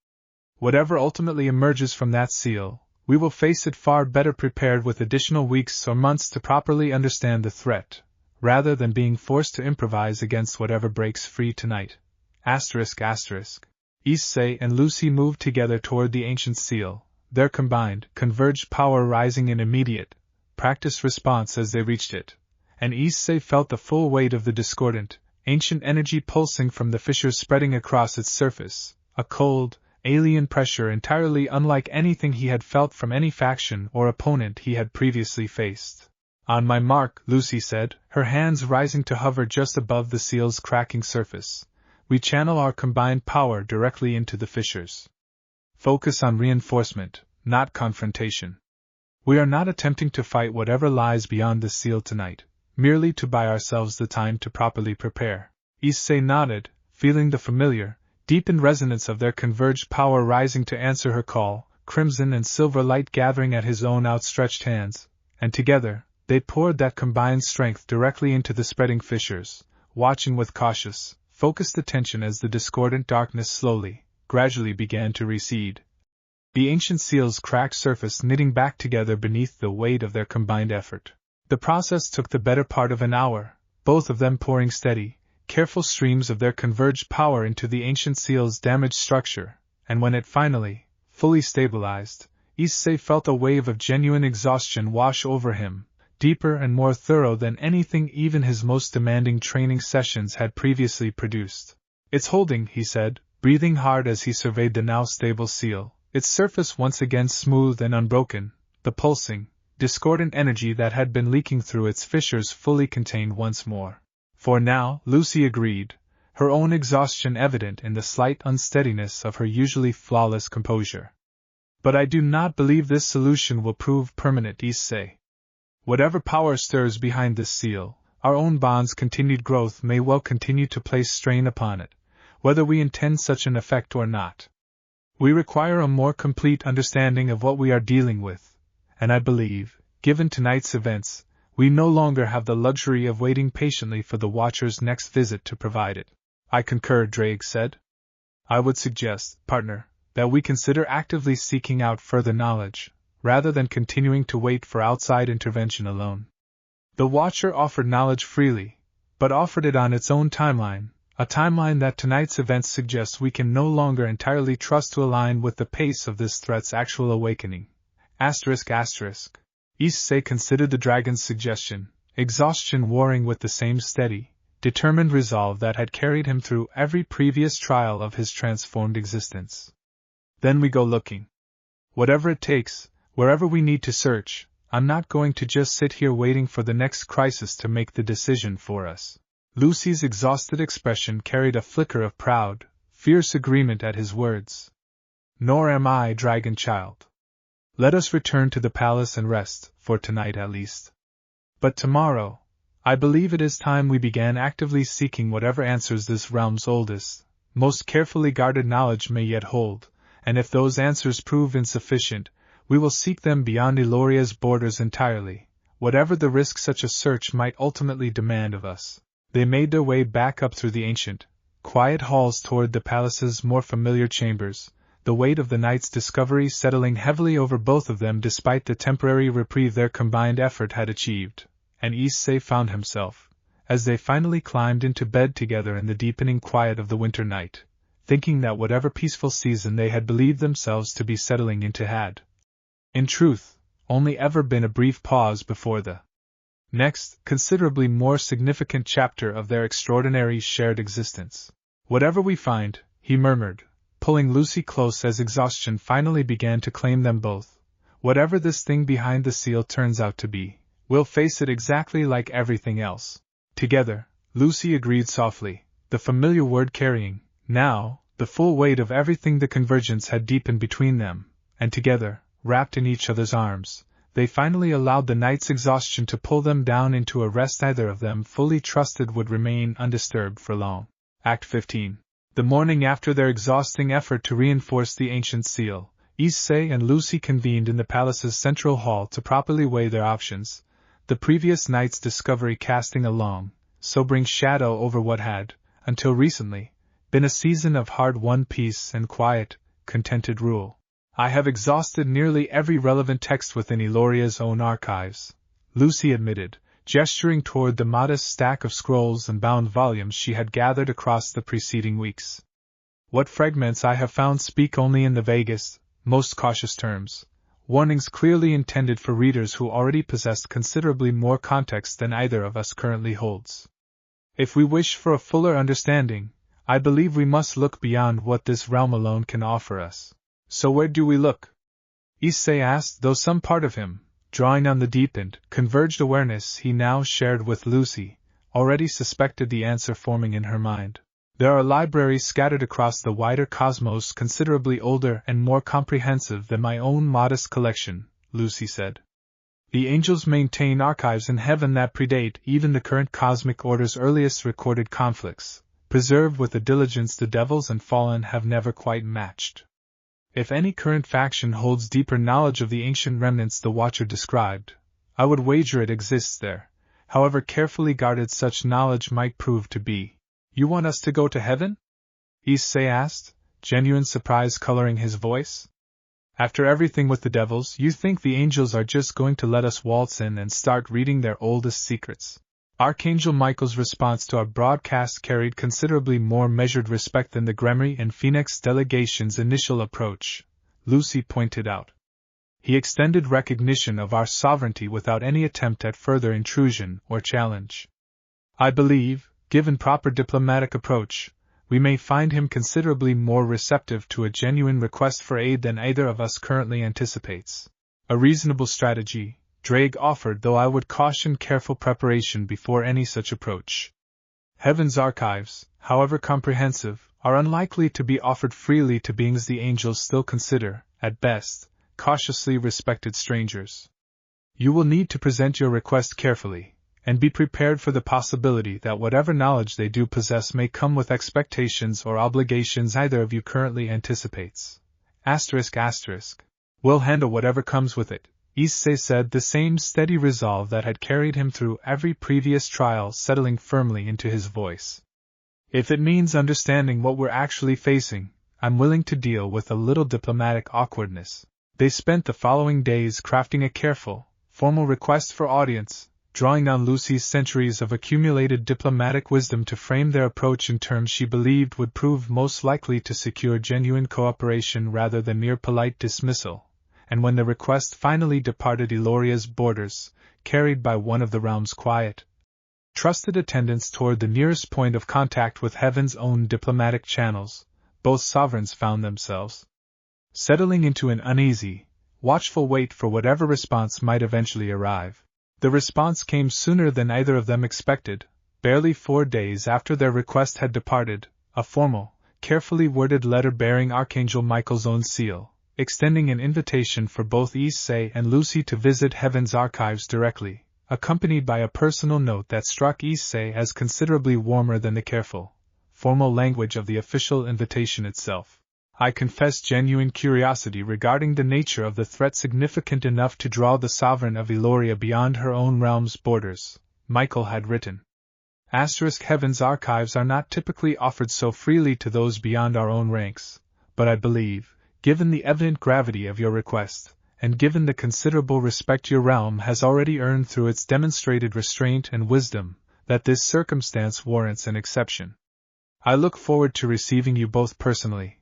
A: Whatever ultimately emerges from that seal, we will face it far better prepared with additional weeks or months to properly understand the threat, rather than being forced to improvise against whatever breaks free tonight." Issei and Lucie moved together toward the ancient seal, their combined, converged power rising in immediate, practiced response as they reached it, and Issei felt the full weight of the discordant, ancient energy pulsing from the fissures spreading across its surface, a cold, alien pressure entirely unlike anything he had felt from any faction or opponent he had previously faced. "On my mark," Lucie said, her hands rising to hover just above the seal's cracking surface. "We channel our combined power directly into the fissures. Focus on reinforcement, not confrontation. We are not attempting to fight whatever lies beyond the seal tonight, merely to buy ourselves the time to properly prepare." Issei nodded, feeling the familiar, deepened resonance of their converged power rising to answer her call, crimson and silver light gathering at his own outstretched hands, and together, they poured that combined strength directly into the spreading fissures, watching with cautious, focused attention as the discordant darkness slowly, gradually began to recede. The ancient seal's cracked surface knitting back together beneath the weight of their combined effort. The process took the better part of an hour, both of them pouring steady, careful streams of their converged power into the ancient seal's damaged structure, and when it finally, fully stabilized, Issei felt a wave of genuine exhaustion wash over him, deeper and more thorough than anything even his most demanding training sessions had previously produced. "It's holding," he said, breathing hard as he surveyed the now stable seal, its surface once again smooth and unbroken, the pulsing, discordant energy that had been leaking through its fissures fully contained once more. "For now," Lucie agreed, her own exhaustion evident in the slight unsteadiness of her usually flawless composure. "But I do not believe this solution will prove permanent," Issei. "Whatever power stirs behind this seal, our own bond's continued growth may well continue to place strain upon it, whether we intend such an effect or not. We require a more complete understanding of what we are dealing with, and I believe, given tonight's events, we no longer have the luxury of waiting patiently for the Watcher's next visit to provide it." "I concur," Drake said. "I would suggest, partner, that we consider actively seeking out further knowledge, rather than continuing to wait for outside intervention alone." The Watcher offered knowledge freely, but offered it on its own timeline, a timeline that tonight's events suggest we can no longer entirely trust to align with the pace of this threat's actual awakening. Issei considered the dragon's suggestion, exhaustion warring with the same steady, determined resolve that had carried him through every previous trial of his transformed existence. "Then we go looking. Whatever it takes, wherever we need to search. I'm not going to just sit here waiting for the next crisis to make the decision for us." Lucie's exhausted expression carried a flicker of proud, fierce agreement at his words. "Nor am I, dragon child. Let us return to the palace and rest, for tonight at least. But tomorrow, I believe it is time we began actively seeking whatever answers this realm's oldest, most carefully guarded knowledge may yet hold, and if those answers prove insufficient, we will seek them beyond Eloria's borders entirely, whatever the risk such a search might ultimately demand of us." They made their way back up through the ancient, quiet halls toward the palace's more familiar chambers, the weight of the night's discovery settling heavily over both of them despite the temporary reprieve their combined effort had achieved, and Issei found himself, as they finally climbed into bed together in the deepening quiet of the winter night, thinking that whatever peaceful season they had believed themselves to be settling into had, in truth, only ever been a brief pause before the next, considerably more significant chapter of their extraordinary shared existence. "Whatever we find," he murmured, pulling Lucie close as exhaustion finally began to claim them both, "whatever this thing behind the seal turns out to be, we'll face it exactly like everything else." "Together," Lucie agreed softly, the familiar word carrying, now, the full weight of everything the convergence had deepened between them, and together, wrapped in each other's arms, they finally allowed the night's exhaustion to pull them down into a rest neither of them fully trusted would remain undisturbed for long. Act 15. The morning after their exhausting effort to reinforce the ancient seal, Issei and Lucie convened in the palace's central hall to properly weigh their options, the previous night's discovery casting a long, sobering shadow over what had, until recently, been a season of hard-won peace and quiet, contented rule. "I have exhausted nearly every relevant text within Eloria's own archives," Lucie admitted, gesturing toward the modest stack of scrolls and bound volumes she had gathered across the preceding weeks. "What fragments I have found speak only in the vaguest, most cautious terms, warnings clearly intended for readers who already possessed considerably more context than either of us currently holds. If we wish for a fuller understanding, I believe we must look beyond what this realm alone can offer us. So where do we look? Issei asked, though some part of him, drawing on the deepened, converged awareness he now shared with Lucie, already suspected the answer forming in her mind. There are libraries scattered across the wider cosmos considerably older and more comprehensive than my own modest collection, Lucie said. The angels maintain archives in heaven that predate even the current cosmic order's earliest recorded conflicts, preserved with a diligence the devils and fallen have never quite matched. If any current faction holds deeper knowledge of the ancient remnants the Watcher described, I would wager it exists there, however carefully guarded such knowledge might prove to be. You want us to go to heaven? Issei asked, genuine surprise coloring his voice. After everything with the devils, you think the angels are just going to let us waltz in and start reading their oldest secrets? Archangel Michael's response to our broadcast carried considerably more measured respect than the Gremory and Phoenix delegation's initial approach, Lucie pointed out. He extended recognition of our sovereignty without any attempt at further intrusion or challenge. I believe, given proper diplomatic approach, we may find him considerably more receptive to a genuine request for aid than either of us currently anticipates. A reasonable strategy, Drake offered, though I would caution careful preparation before any such approach. Heaven's archives, however comprehensive, are unlikely to be offered freely to beings the angels still consider, at best, cautiously respected strangers. You will need to present your request carefully, and be prepared for the possibility that whatever knowledge they do possess may come with expectations or obligations either of you currently anticipates. We'll handle whatever comes with it, Issei said, the same steady resolve that had carried him through every previous trial settling firmly into his voice. If it means understanding what we're actually facing, I'm willing to deal with a little diplomatic awkwardness. They spent the following days crafting a careful, formal request for audience, drawing on Lucie's centuries of accumulated diplomatic wisdom to frame their approach in terms she believed would prove most likely to secure genuine cooperation rather than mere polite dismissal, and when the request finally departed Eloria's borders, carried by one of the realm's quiet, trusted attendants toward the nearest point of contact with heaven's own diplomatic channels, both sovereigns found themselves settling into an uneasy, watchful wait for whatever response might eventually arrive. The response came sooner than either of them expected, barely 4 days after their request had departed, a formal, carefully worded letter bearing Archangel Michael's own seal, extending an invitation for both Issei and Lucie to visit Heaven's archives directly, accompanied by a personal note that struck Issei as considerably warmer than the careful, formal language of the official invitation itself. I confess genuine curiosity regarding the nature of the threat significant enough to draw the sovereign of Eloria beyond her own realm's borders, Michael had written. Heaven's archives are not typically offered so freely to those beyond our own ranks, but I believe, given the evident gravity of your request, and given the considerable respect your realm has already earned through its demonstrated restraint and wisdom, that this circumstance warrants an exception. I look forward to receiving you both personally.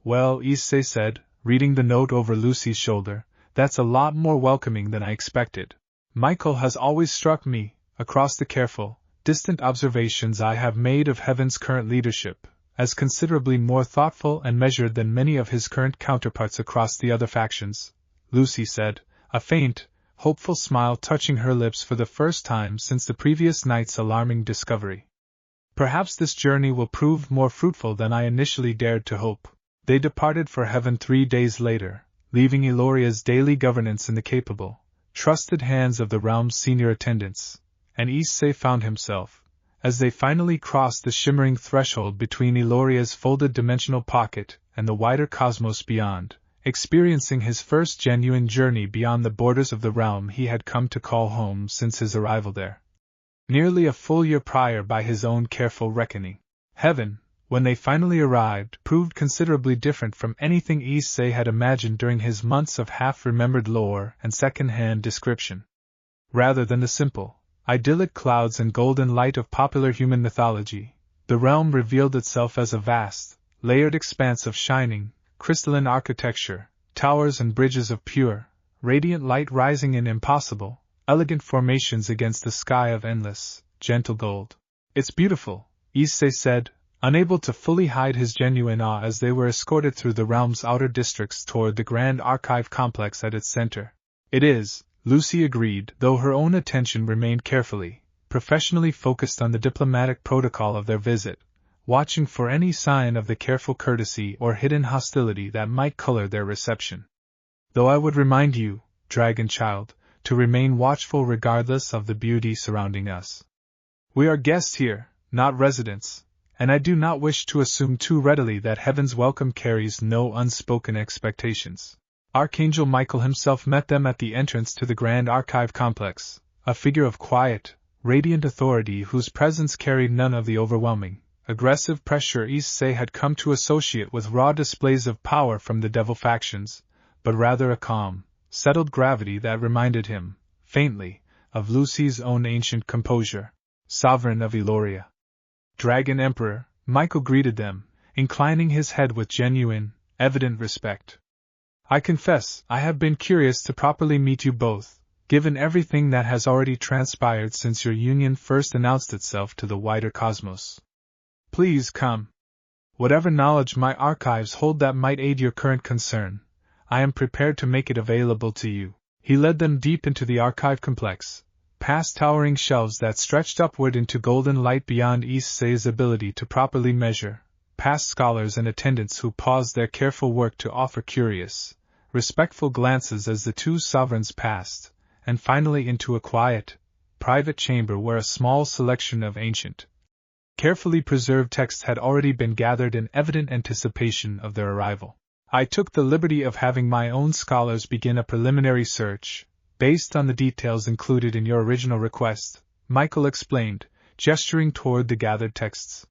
A: Well, Issei said, reading the note over Lucie's shoulder, that's a lot more welcoming than I expected. Michael has always struck me, across the careful, distant observations I have made of Heaven's current leadership, as considerably more thoughtful and measured than many of his current counterparts across the other factions, Lucie said, a faint, hopeful smile touching her lips for the first time since the previous night's alarming discovery. Perhaps this journey will prove more fruitful than I initially dared to hope. They departed for heaven 3 days later, leaving Eloria's daily governance in the capable, trusted hands of the realm's senior attendants, and Issei found himself, as they finally crossed the shimmering threshold between Eloria's folded dimensional pocket and the wider cosmos beyond, experiencing his first genuine journey beyond the borders of the realm he had come to call home since his arrival there. Nearly a full year prior by his own careful reckoning. Heaven, when they finally arrived, proved considerably different from anything Issei had imagined during his months of half-remembered lore and second-hand description. Rather than the simple, idyllic clouds and golden light of popular human mythology, the realm revealed itself as a vast, layered expanse of shining, crystalline architecture, towers and bridges of pure, radiant light rising in impossible, elegant formations against the sky of endless, gentle gold. It's beautiful, Issei said, unable to fully hide his genuine awe as they were escorted through the realm's outer districts toward the grand archive complex at its center. It is, Lucie agreed, though her own attention remained carefully, professionally focused on the diplomatic protocol of their visit, watching for any sign of the careful courtesy or hidden hostility that might color their reception. Though I would remind you, dragon child, to remain watchful regardless of the beauty surrounding us. We are guests here, not residents, and I do not wish to assume too readily that heaven's welcome carries no unspoken expectations. Archangel Michael himself met them at the entrance to the Grand Archive Complex, a figure of quiet, radiant authority whose presence carried none of the overwhelming, aggressive pressure Issei had come to associate with raw displays of power from the devil factions, but rather a calm, settled gravity that reminded him, faintly, of Lucie's own ancient composure. Sovereign of Eloria. Dragon Emperor, Michael greeted them, inclining his head with genuine, evident respect. I confess, I have been curious to properly meet you both, given everything that has already transpired since your union first announced itself to the wider cosmos. Please come. Whatever knowledge my archives hold that might aid your current concern, I am prepared to make it available to you. He led them deep into the archive complex, past towering shelves that stretched upward into golden light beyond Issei's ability to properly measure, past scholars and attendants who paused their careful work to offer curious, respectful glances as the two sovereigns passed, and finally into a quiet, private chamber where a small selection of ancient, carefully preserved texts had already been gathered in evident anticipation of their arrival. I took the liberty of having my own scholars begin a preliminary search, based on the details included in your original request, Michael explained, gesturing toward the gathered texts.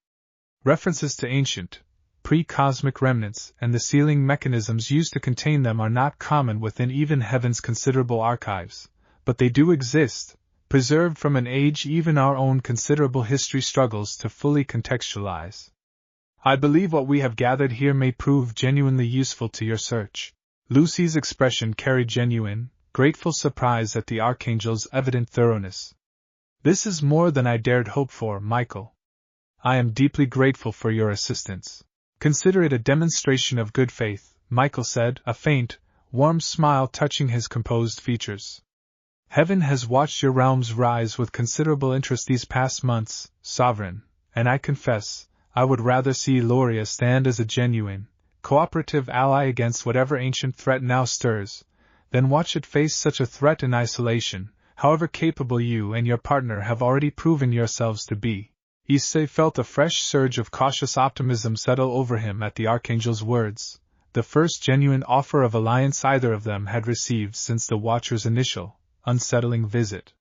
A: References to ancient, pre-cosmic remnants and the sealing mechanisms used to contain them are not common within even heaven's considerable archives, but they do exist, preserved from an age even our own considerable history struggles to fully contextualize. I believe what we have gathered here may prove genuinely useful to your search. Lucie's expression carried genuine, grateful surprise at the Archangel's evident thoroughness. This is more than I dared hope for, Michael. I am deeply grateful for your assistance. Consider it a demonstration of good faith, Michael said, a faint, warm smile touching his composed features. Heaven has watched your realms rise with considerable interest these past months, Sovereign, and I confess, I would rather see Eloria stand as a genuine, cooperative ally against whatever ancient threat now stirs, then watch it face such a threat in isolation, however capable you and your partner have already proven yourselves to be. Issei felt a fresh surge of cautious optimism settle over him at the Archangel's words, the first genuine offer of alliance either of them had received since the Watcher's initial, unsettling visit.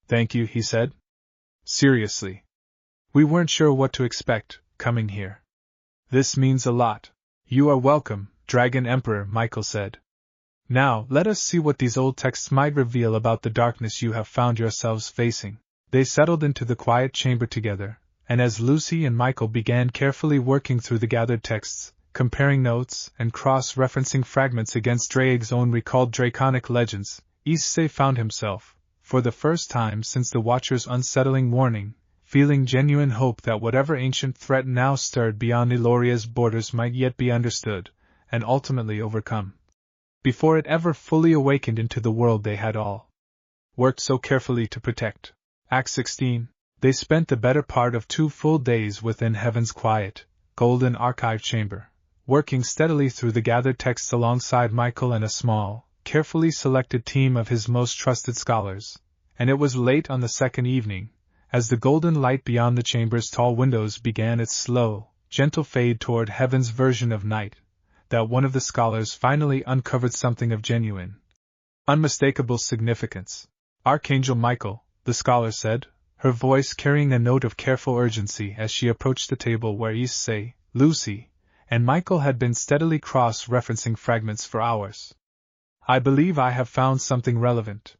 A: Thank you, he said. Seriously. We weren't sure what to expect, coming here. This means a lot. You are welcome, Dragon Emperor, Michael said. Now, let us see what these old texts might reveal about the darkness you have found yourselves facing. They settled into the quiet chamber together, and as Lucie and Michael began carefully working through the gathered texts, comparing notes and cross-referencing fragments against Draig's own recalled draconic legends, Issei found himself, for the first time since the Watcher's unsettling warning, feeling genuine hope that whatever ancient threat now stirred beyond Eloria's borders might yet be understood, and ultimately overcome, before it ever fully awakened into the world they had all worked so carefully to protect. Act 16. They spent the better part of 2 full days within Heaven's quiet, golden archive chamber, working steadily through the gathered texts alongside Michael and a small, carefully selected team of his most trusted scholars, and it was late on the second evening, as the golden light beyond the chamber's tall windows began its slow, gentle fade toward Heaven's version of night, that one of the scholars finally uncovered something of genuine, unmistakable significance. Archangel Michael, the scholar said, her voice carrying a note of careful urgency as she approached the table where Issei, Lucie, and Michael had been steadily cross-referencing fragments for hours. I believe I have found something relevant.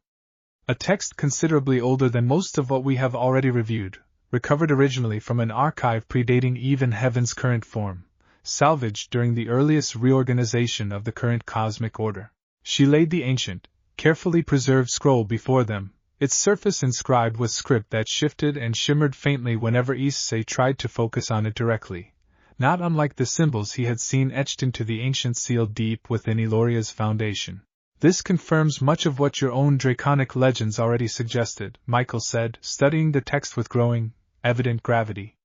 A: A text considerably older than most of what we have already reviewed, recovered originally from an archive predating even Heaven's current form, salvaged during the earliest reorganization of the current cosmic order. She laid the ancient, carefully preserved scroll before them, its surface inscribed with script that shifted and shimmered faintly whenever Issei tried to focus on it directly, not unlike the symbols he had seen etched into the ancient seal deep within Illoria's foundation. This confirms much of what your own draconic legends already suggested, Michael said, studying the text with growing, evident gravity.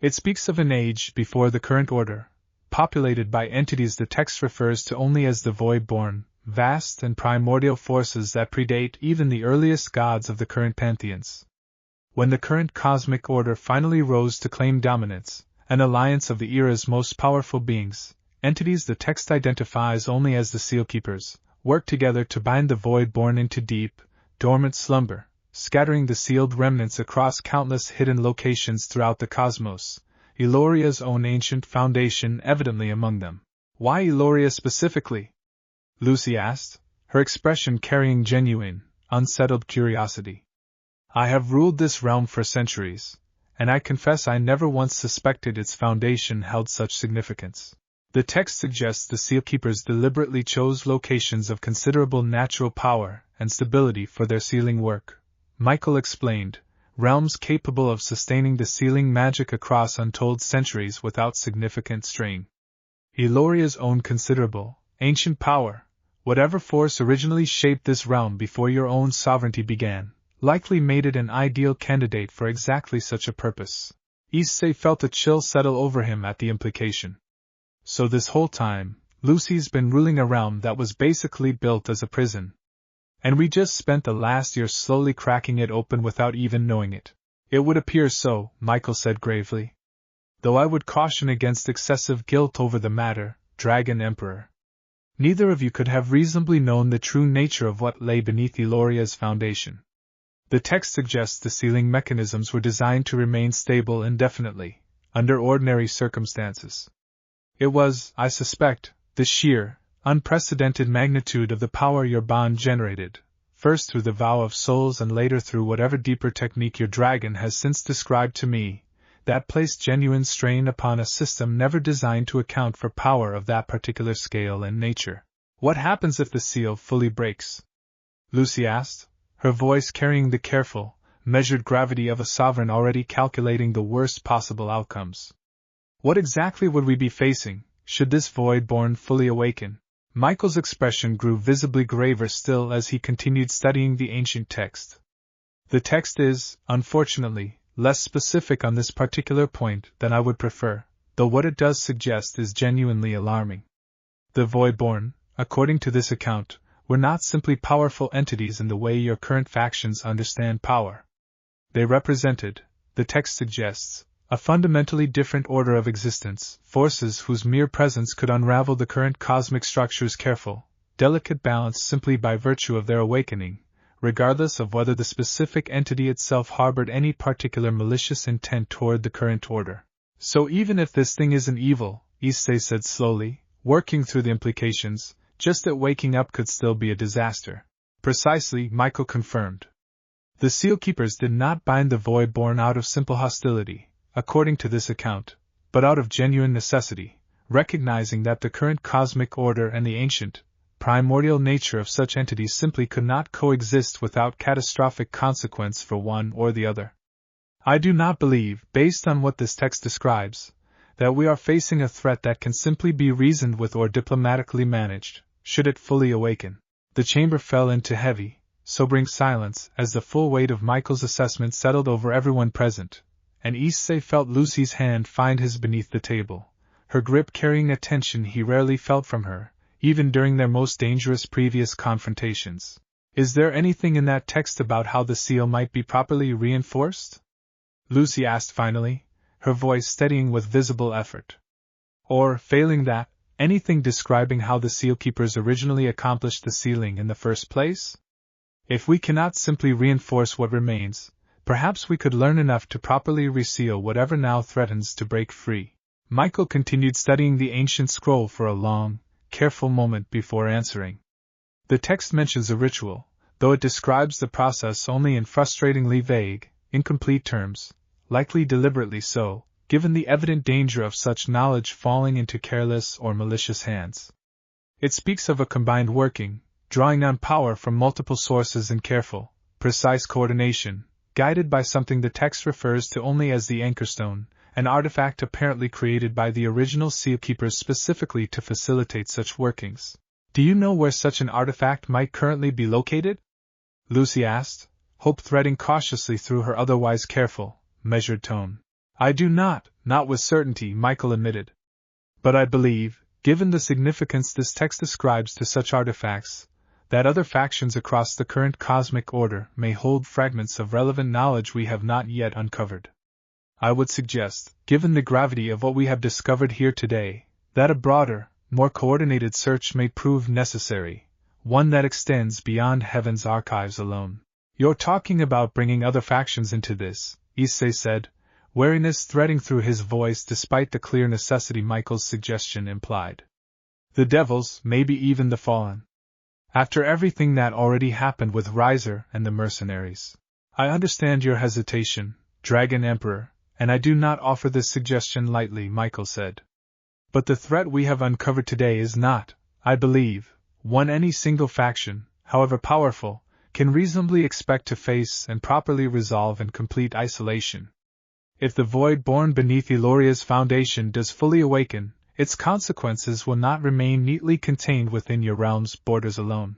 A: It speaks of an age before the current order, populated by entities the text refers to only as the void-born, vast and primordial forces that predate even the earliest gods of the current pantheons. When the current cosmic order finally rose to claim dominance, an alliance of the era's most powerful beings, entities the text identifies only as the Sealkeepers, worked together to bind the void-born into deep, dormant slumber, scattering the sealed remnants across countless hidden locations throughout the cosmos, Illoria's own ancient foundation evidently among them. Why Illoria specifically? Lucie asked, her expression carrying genuine, unsettled curiosity. I have ruled this realm for centuries, and I confess I never once suspected its foundation held such significance. The text suggests the Sealkeepers deliberately chose locations of considerable natural power and stability for their sealing work, Michael explained, realms capable of sustaining the sealing magic across untold centuries without significant strain. Illoria's own considerable, ancient power, whatever force originally shaped this realm before your own sovereignty began, likely made it an ideal candidate for exactly such a purpose. Issei felt a chill settle over him at the implication. So this whole time, Lucie's been ruling a realm that was basically built as a prison. And we just spent the last year slowly cracking it open without even knowing it. It would appear so, Michael said gravely. Though I would caution against excessive guilt over the matter, Dragon Emperor. Neither of you could have reasonably known the true nature of what lay beneath Illoria's foundation. The text suggests the sealing mechanisms were designed to remain stable indefinitely, under ordinary circumstances. It was, I suspect, the sheer, unprecedented magnitude of the power your bond generated, first through the vow of souls and later through whatever deeper technique your dragon has since described to me, that placed genuine strain upon a system never designed to account for power of that particular scale and nature. What happens if the seal fully breaks? Lucie asked, her voice carrying the careful, measured gravity of a sovereign already calculating the worst possible outcomes. What exactly would we be facing, should this void-born fully awaken? Michael's expression grew visibly graver still as he continued studying the ancient text. The text is, unfortunately, less specific on this particular point than I would prefer, though what it does suggest is genuinely alarming. The Voidborn, according to this account, were not simply powerful entities in the way your current factions understand power. They represented, the text suggests, a fundamentally different order of existence, forces whose mere presence could unravel the current cosmic structure's careful, delicate balance simply by virtue of their awakening, regardless of whether the specific entity itself harbored any particular malicious intent toward the current order. So even if this thing isn't evil, Issei said slowly, working through the implications, just that waking up could still be a disaster. Precisely, Michael confirmed. The Sealkeepers did not bind the Voidborn out of simple hostility, according to this account, but out of genuine necessity, recognizing that the current cosmic order and the ancient, primordial nature of such entities simply could not coexist without catastrophic consequence for one or the other. I do not believe, based on what this text describes, that we are facing a threat that can simply be reasoned with or diplomatically managed, should it fully awaken. The chamber fell into heavy, sobering silence as the full weight of Michael's assessment settled over everyone present, and Issei felt Lucie's hand find his beneath the table, her grip carrying a tension he rarely felt from her, even during their most dangerous previous confrontations. Is there anything in that text about how the seal might be properly reinforced? Lucie asked finally, her voice steadying with visible effort. Or, failing that, anything describing how the Sealkeepers originally accomplished the sealing in the first place? If we cannot simply reinforce what remains, perhaps we could learn enough to properly reseal whatever now threatens to break free. Michael continued studying the ancient scroll for a long, careful moment before answering. The text mentions a ritual, though it describes the process only in frustratingly vague, incomplete terms, likely deliberately so, given the evident danger of such knowledge falling into careless or malicious hands. It speaks of a combined working, drawing on power from multiple sources in careful, precise coordination, guided by something the text refers to only as the Anchorstone, an artifact apparently created by the original sealkeepers specifically to facilitate such workings. Do you know where such an artifact might currently be located? Lucie asked, hope threading cautiously through her otherwise careful, measured tone. I do not with certainty, Michael admitted. But I believe, given the significance this text ascribes to such artifacts, that other factions across the current cosmic order may hold fragments of relevant knowledge we have not yet uncovered. I would suggest, given the gravity of what we have discovered here today, that a broader, more coordinated search may prove necessary, one that extends beyond Heaven's archives alone. You're talking about bringing other factions into this, Issei said, wariness threading through his voice despite the clear necessity Michael's suggestion implied. The devils, maybe even the fallen. After everything that already happened with Riser and the mercenaries. I understand your hesitation, Dragon Emperor, and I do not offer this suggestion lightly, Michael said. But the threat we have uncovered today is not, I believe, one any single faction, however powerful, can reasonably expect to face and properly resolve in complete isolation. If the void born beneath Eloria's foundation does fully awaken, its consequences will not remain neatly contained within your realm's borders alone.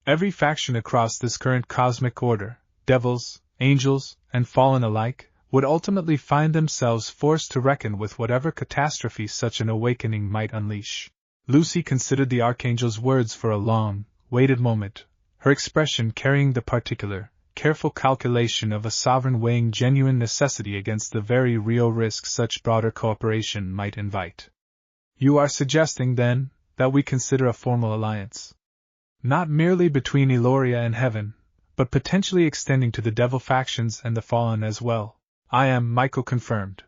A: Every faction across this current cosmic order, devils, angels, and fallen alike, would ultimately find themselves forced to reckon with whatever catastrophe such an awakening might unleash. Lucie considered the Archangel's words for a long, weighted moment, her expression carrying the particular, careful calculation of a sovereign weighing genuine necessity against the very real risk such broader cooperation might invite. You are suggesting, then, that we consider a formal alliance. Not merely between Eloria and Heaven, but potentially extending to the devil factions and the fallen as well. I am, Michael confirmed.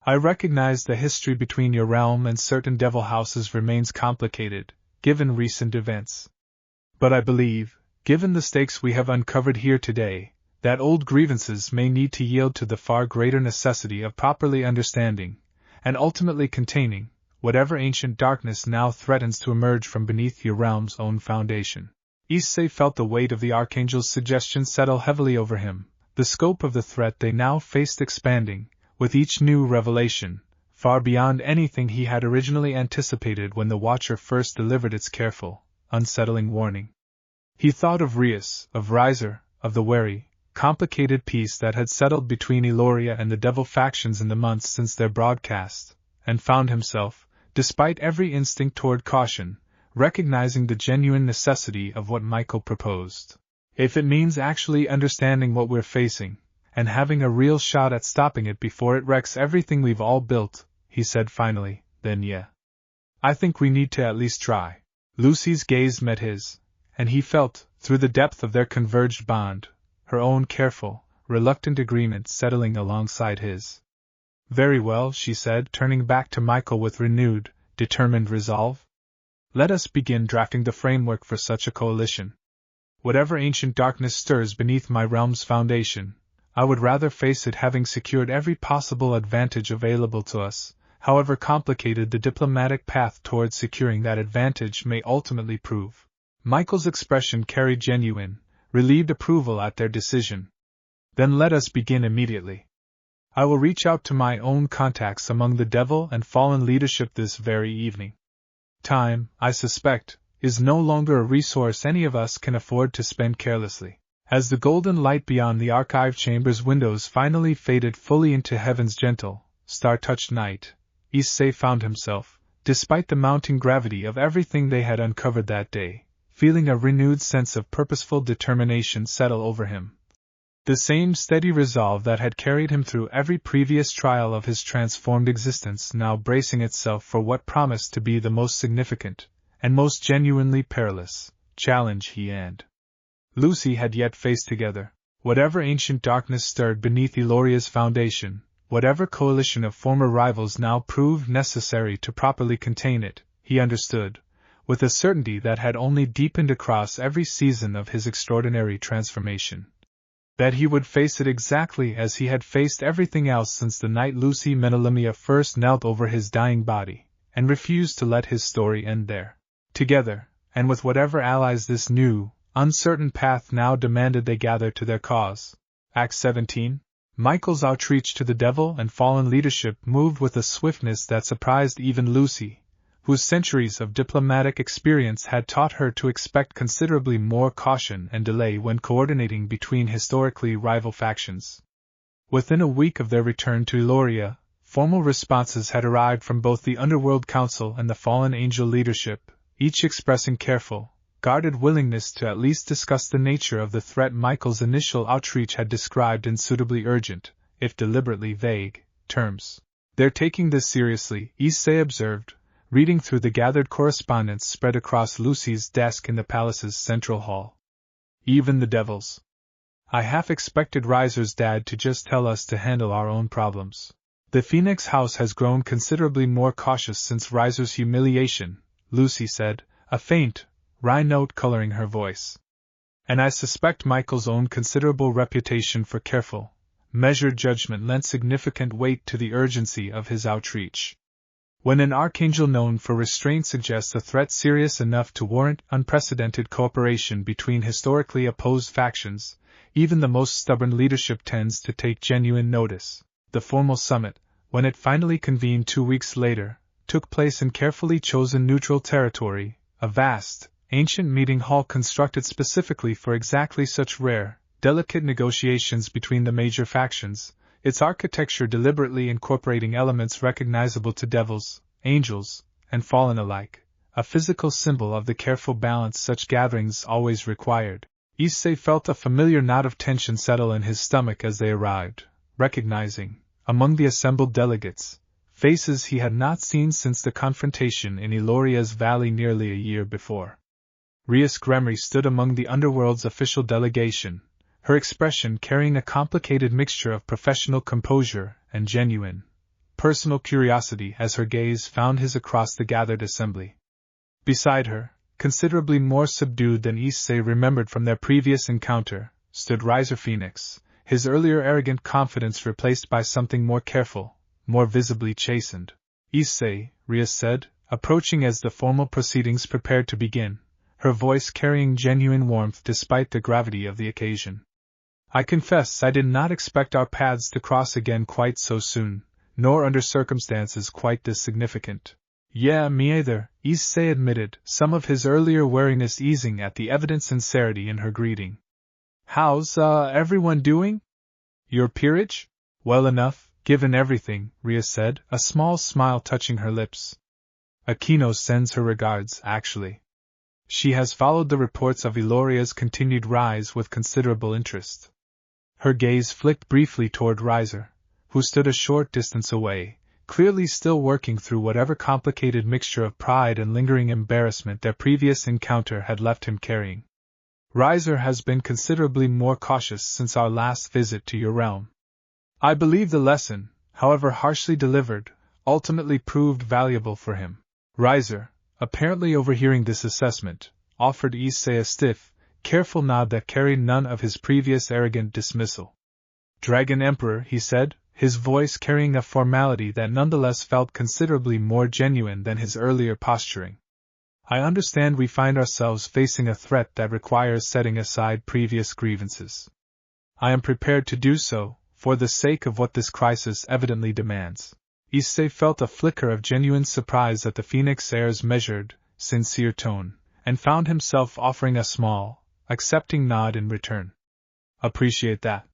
A: I recognize the history between your realm and certain devil houses remains complicated, given recent events. But I believe, given the stakes we have uncovered here today, that old grievances may need to yield to the far greater necessity of properly understanding, and ultimately containing, whatever ancient darkness now threatens to emerge from beneath your realm's own foundation. Issei felt the weight of the Archangel's suggestion settle heavily over him, the scope of the threat they now faced expanding, with each new revelation, far beyond anything he had originally anticipated when the Watcher first delivered its careful, unsettling warning. He thought of Rias, of Riser, of the wary, complicated peace that had settled between Eloria and the devil factions in the months since their broadcast, and found himself, despite every instinct toward caution, recognizing the genuine necessity of what Michael proposed. If it means actually understanding what we're facing, and having a real shot at stopping it before it wrecks everything we've all built, he said finally, then yeah. I think we need to at least try. Lucie's gaze met his, and he felt, through the depth of their converged bond, her own careful, reluctant agreement settling alongside his. Very well, she said, turning back to Michael with renewed, determined resolve. Let us begin drafting the framework for such a coalition. Whatever ancient darkness stirs beneath my realm's foundation, I would rather face it having secured every possible advantage available to us, however complicated the diplomatic path towards securing that advantage may ultimately prove. Michael's expression carried genuine, relieved approval at their decision. Then let us begin immediately. I will reach out to my own contacts among the devil and fallen leadership this very evening. Time, I suspect, is no longer a resource any of us can afford to spend carelessly. As the golden light beyond the archive chamber's windows finally faded fully into heaven's gentle, star-touched night, Issei found himself, despite the mounting gravity of everything they had uncovered that day, feeling a renewed sense of purposeful determination settle over him. The same steady resolve that had carried him through every previous trial of his transformed existence now bracing itself for what promised to be the most significant, and most genuinely perilous, challenge he and Lucie had yet faced together. Whatever ancient darkness stirred beneath Eloria's foundation, whatever coalition of former rivals now proved necessary to properly contain it, he understood, with a certainty that had only deepened across every season of his extraordinary transformation. That he would face it exactly as he had faced everything else since the night Lucie Menelumia first knelt over his dying body, and refused to let his story end there. Together, and with whatever allies this new, uncertain path now demanded they gather to their cause. Act 17. Michael's outreach to the devil and fallen leadership moved with a swiftness that surprised even Lucie, whose centuries of diplomatic experience had taught her to expect considerably more caution and delay when coordinating between historically rival factions. Within a week of their return to Eloria, formal responses had arrived from both the Underworld Council and the Fallen Angel leadership, each expressing careful, guarded willingness to at least discuss the nature of the threat. Michael's initial outreach had described in suitably urgent, if deliberately vague, terms. "They're taking this seriously," Issei observed, reading through the gathered correspondence spread across Lucie's desk in the palace's central hall. "Even the devils. I half expected Riser's dad to just tell us to handle our own problems. The Phoenix House has grown considerably more cautious since Riser's humiliation," Lucie said, a faint, wry note coloring her voice. "And I suspect Michael's own considerable reputation for careful, measured judgment lent significant weight to the urgency of his outreach. When an archangel known for restraint suggests a threat serious enough to warrant unprecedented cooperation between historically opposed factions, even the most stubborn leadership tends to take genuine notice." The formal summit, when it finally convened 2 weeks later, took place in carefully chosen neutral territory, a vast, ancient meeting hall constructed specifically for exactly such rare, delicate negotiations between the major factions, its architecture deliberately incorporating elements recognizable to devils, angels, and fallen alike, a physical symbol of the careful balance such gatherings always required. Issei felt a familiar knot of tension settle in his stomach as they arrived, recognizing, among the assembled delegates, faces he had not seen since the confrontation in Eloria's Valley nearly a year before. Rias Gremory stood among the Underworld's official delegation, her expression carrying a complicated mixture of professional composure and genuine, personal curiosity as her gaze found his across the gathered assembly. Beside her, considerably more subdued than Issei remembered from their previous encounter, stood Riser Phoenix, his earlier arrogant confidence replaced by something more careful, more visibly chastened. "Issei," Rias said, approaching as the formal proceedings prepared to begin, her voice carrying genuine warmth despite the gravity of the occasion. "I confess I did not expect our paths to cross again quite so soon, nor under circumstances quite this significant." "Yeah, me either," Issei admitted, some of his earlier wariness easing at the evident sincerity in her greeting. "How's, everyone doing? Your peerage?" "Well enough, given everything," Rias said, a small smile touching her lips. "Aquino sends her regards, actually. She has followed the reports of Eloria's continued rise with considerable interest." Her gaze flicked briefly toward Riser, who stood a short distance away, clearly still working through whatever complicated mixture of pride and lingering embarrassment their previous encounter had left him carrying. "Riser has been considerably more cautious since our last visit to your realm. I believe the lesson, however harshly delivered, ultimately proved valuable for him." Riser, apparently overhearing this assessment, offered Issei a stiff, careful nod that carried none of his previous arrogant dismissal. "Dragon Emperor," he said, his voice carrying a formality that nonetheless felt considerably more genuine than his earlier posturing. "I understand we find ourselves facing a threat that requires setting aside previous grievances. I am prepared to do so, for the sake of what this crisis evidently demands." Issei felt a flicker of genuine surprise at the Phoenix heir's measured, sincere tone, and found himself offering a small, accepting nod in return. "Appreciate that.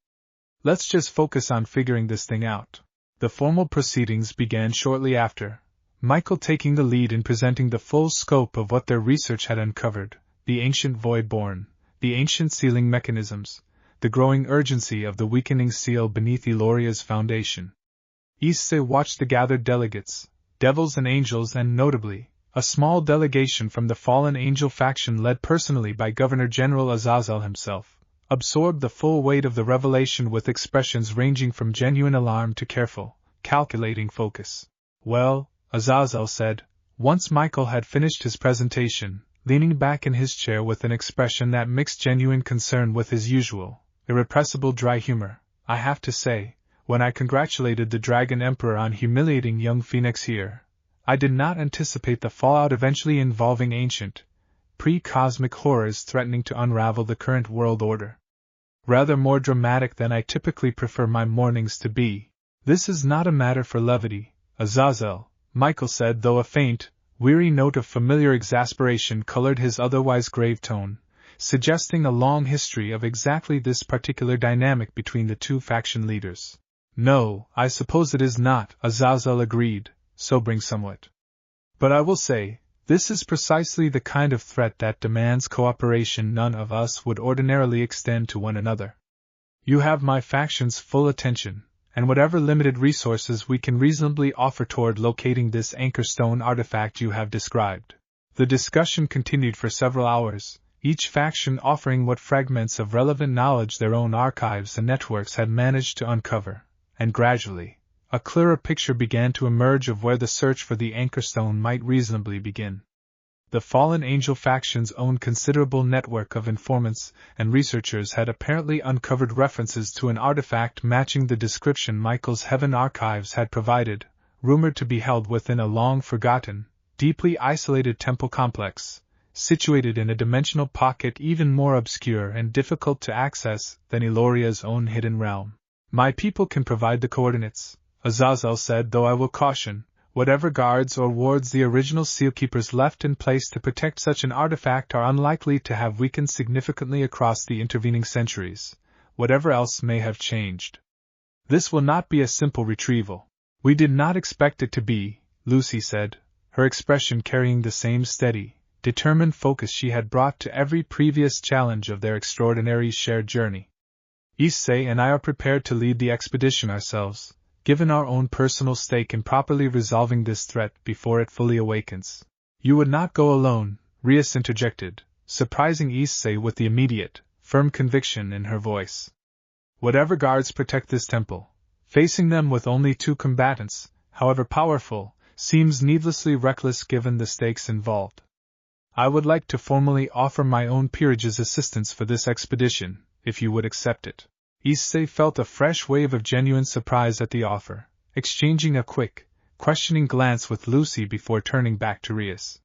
A: Let's just focus on figuring this thing out." The formal proceedings began shortly after, Michael taking the lead in presenting the full scope of what their research had uncovered: the ancient void-born, the ancient sealing mechanisms, the growing urgency of the weakening seal beneath Eloria's foundation. Issei watched the gathered delegates, devils and angels, and notably, a small delegation from the fallen angel faction led personally by Governor-General Azazel himself, absorb the full weight of the revelation with expressions ranging from genuine alarm to careful, calculating focus. "Well," Azazel said, once Michael had finished his presentation, leaning back in his chair with an expression that mixed genuine concern with his usual, irrepressible dry humor, "I have to say, when I congratulated the Dragon Emperor on humiliating young Phoenix here, I did not anticipate the fallout eventually involving ancient, pre-cosmic horrors threatening to unravel the current world order. Rather more dramatic than I typically prefer my mornings to be. This is not a matter for levity, Azazel, Michael said, though a faint, weary note of familiar exasperation colored his otherwise grave tone, suggesting a long history of exactly this particular dynamic between the two faction leaders. No, I suppose it is not, Azazel agreed, sobering somewhat. But I will say, this is precisely the kind of threat that demands cooperation none of us would ordinarily extend to one another. You have my faction's full attention, and whatever limited resources we can reasonably offer toward locating this anchorstone artifact you have described. The discussion continued for several hours, each faction offering what fragments of relevant knowledge their own archives and networks had managed to uncover, and gradually, a clearer picture began to emerge of where the search for the anchorstone might reasonably begin. The Fallen Angel faction's own considerable network of informants and researchers had apparently uncovered references to an artifact matching the description Michael's Heaven archives had provided, rumored to be held within a long-forgotten, deeply isolated temple complex, situated in a dimensional pocket even more obscure and difficult to access than Eloria's own hidden realm. My people can provide the coordinates, Azazel said, though I will caution, whatever guards or wards the original sealkeepers left in place to protect such an artifact are unlikely to have weakened significantly across the intervening centuries, whatever else may have changed. This will not be a simple retrieval. We did not expect it to be, Lucie said, her expression carrying the same steady, determined focus she had brought to every previous challenge of their extraordinary shared journey. Issei and I are prepared to lead the expedition ourselves, given our own personal stake in properly resolving this threat before it fully awakens. You would not go alone, Rias interjected, surprising Issei with the immediate, firm conviction in her voice. Whatever guards protect this temple, facing them with only 2 combatants, however powerful, seems needlessly reckless given the stakes involved. I would like to formally offer my own peerage's assistance for this expedition, if you would accept it. Issei felt a fresh wave of genuine surprise at the offer, exchanging a quick, questioning glance with Lucie before turning back to Rias.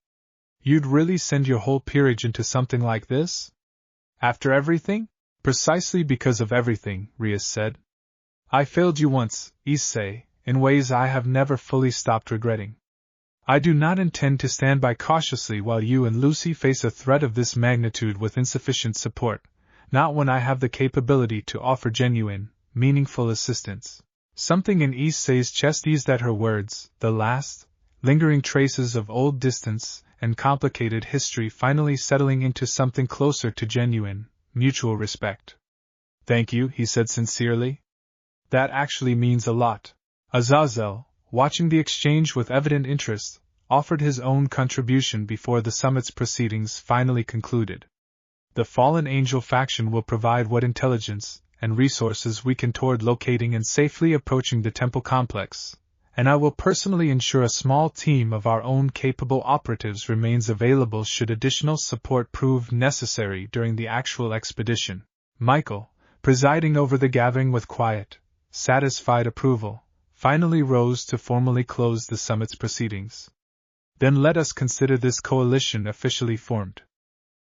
A: You'd really send your whole peerage into something like this? After everything? Precisely because of everything, Rias said. I failed you once, Issei, in ways I have never fully stopped regretting. I do not intend to stand by cautiously while you and Lucie face a threat of this magnitude with insufficient support. Not when I have the capability to offer genuine, meaningful assistance. Something in Issei's chest eased at her words, the last, lingering traces of old distance and complicated history finally settling into something closer to genuine, mutual respect. Thank you, he said sincerely. That actually means a lot. Azazel, watching the exchange with evident interest, offered his own contribution before the summit's proceedings finally concluded. The Fallen Angel faction will provide what intelligence and resources we can toward locating and safely approaching the temple complex, and I will personally ensure a small team of our own capable operatives remains available should additional support prove necessary during the actual expedition. Michael, presiding over the gathering with quiet, satisfied approval, finally rose to formally close the summit's proceedings. Then let us consider this coalition officially formed.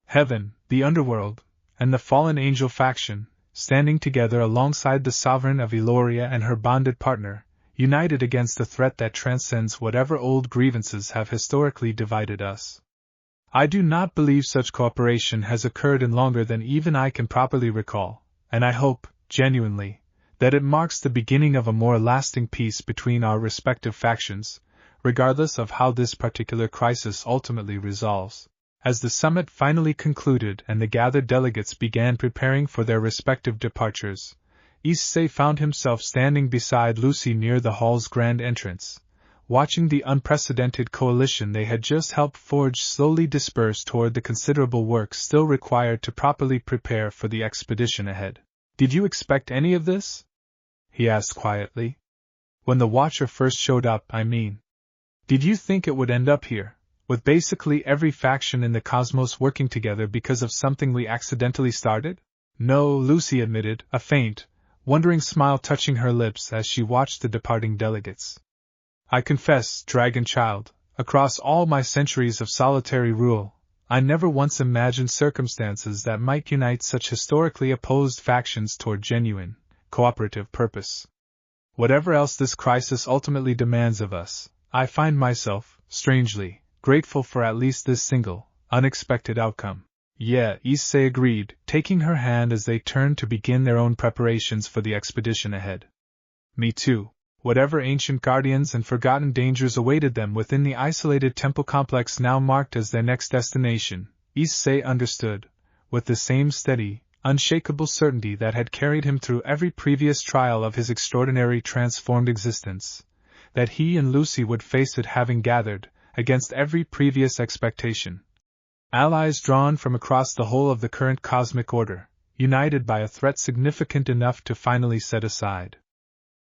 A: Heaven, the Underworld, and the Fallen Angel faction, standing together alongside the sovereign of Eloria and her bonded partner, united against a threat that transcends whatever old grievances have historically divided us. I do not believe such cooperation has occurred in longer than even I can properly recall, and I hope, genuinely, that it marks the beginning of a more lasting peace between our respective factions, regardless of how this particular crisis ultimately resolves. As the summit finally concluded and the gathered delegates began preparing for their respective departures, Issei found himself standing beside Lucie near the hall's grand entrance, watching the unprecedented coalition they had just helped forge slowly disperse toward the considerable work still required to properly prepare for the expedition ahead. Did you expect any of this? He asked quietly. When the Watcher first showed up, I mean. Did you think it would end up here, with basically every faction in the cosmos working together because of something we accidentally started? No, Lucie admitted, a faint, wondering smile touching her lips as she watched the departing delegates. I confess, Dragon Child, across all my centuries of solitary rule, I never once imagined circumstances that might unite such historically opposed factions toward genuine, cooperative purpose. Whatever else this crisis ultimately demands of us, I find myself, strangely, grateful for at least this single, unexpected outcome. Yeah, Issei agreed, taking her hand as they turned to begin their own preparations for the expedition ahead. Me too. Whatever ancient guardians and forgotten dangers awaited them within the isolated temple complex now marked as their next destination, Issei understood, with the same steady, unshakable certainty that had carried him through every previous trial of his extraordinary transformed existence, that he and Lucie would face it having gathered, against every previous expectation, allies drawn from across the whole of the current cosmic order, united by a threat significant enough to finally set aside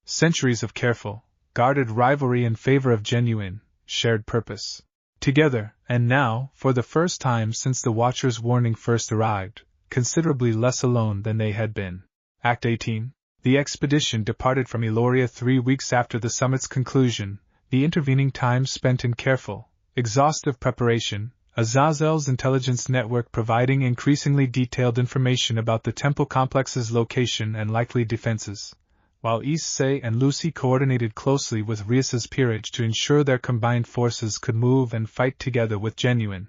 A: centuries of careful, guarded rivalry in favor of genuine, shared purpose. Together, and now, for the first time since the Watcher's warning first arrived, considerably less alone than they had been. Act 18. The expedition departed from Eloria 3 weeks after the summit's conclusion, the intervening time spent in careful, exhaustive preparation, Azazel's intelligence network providing increasingly detailed information about the temple complex's location and likely defenses, while Issei and Lucie coordinated closely with Rias's peerage to ensure their combined forces could move and fight together with genuine,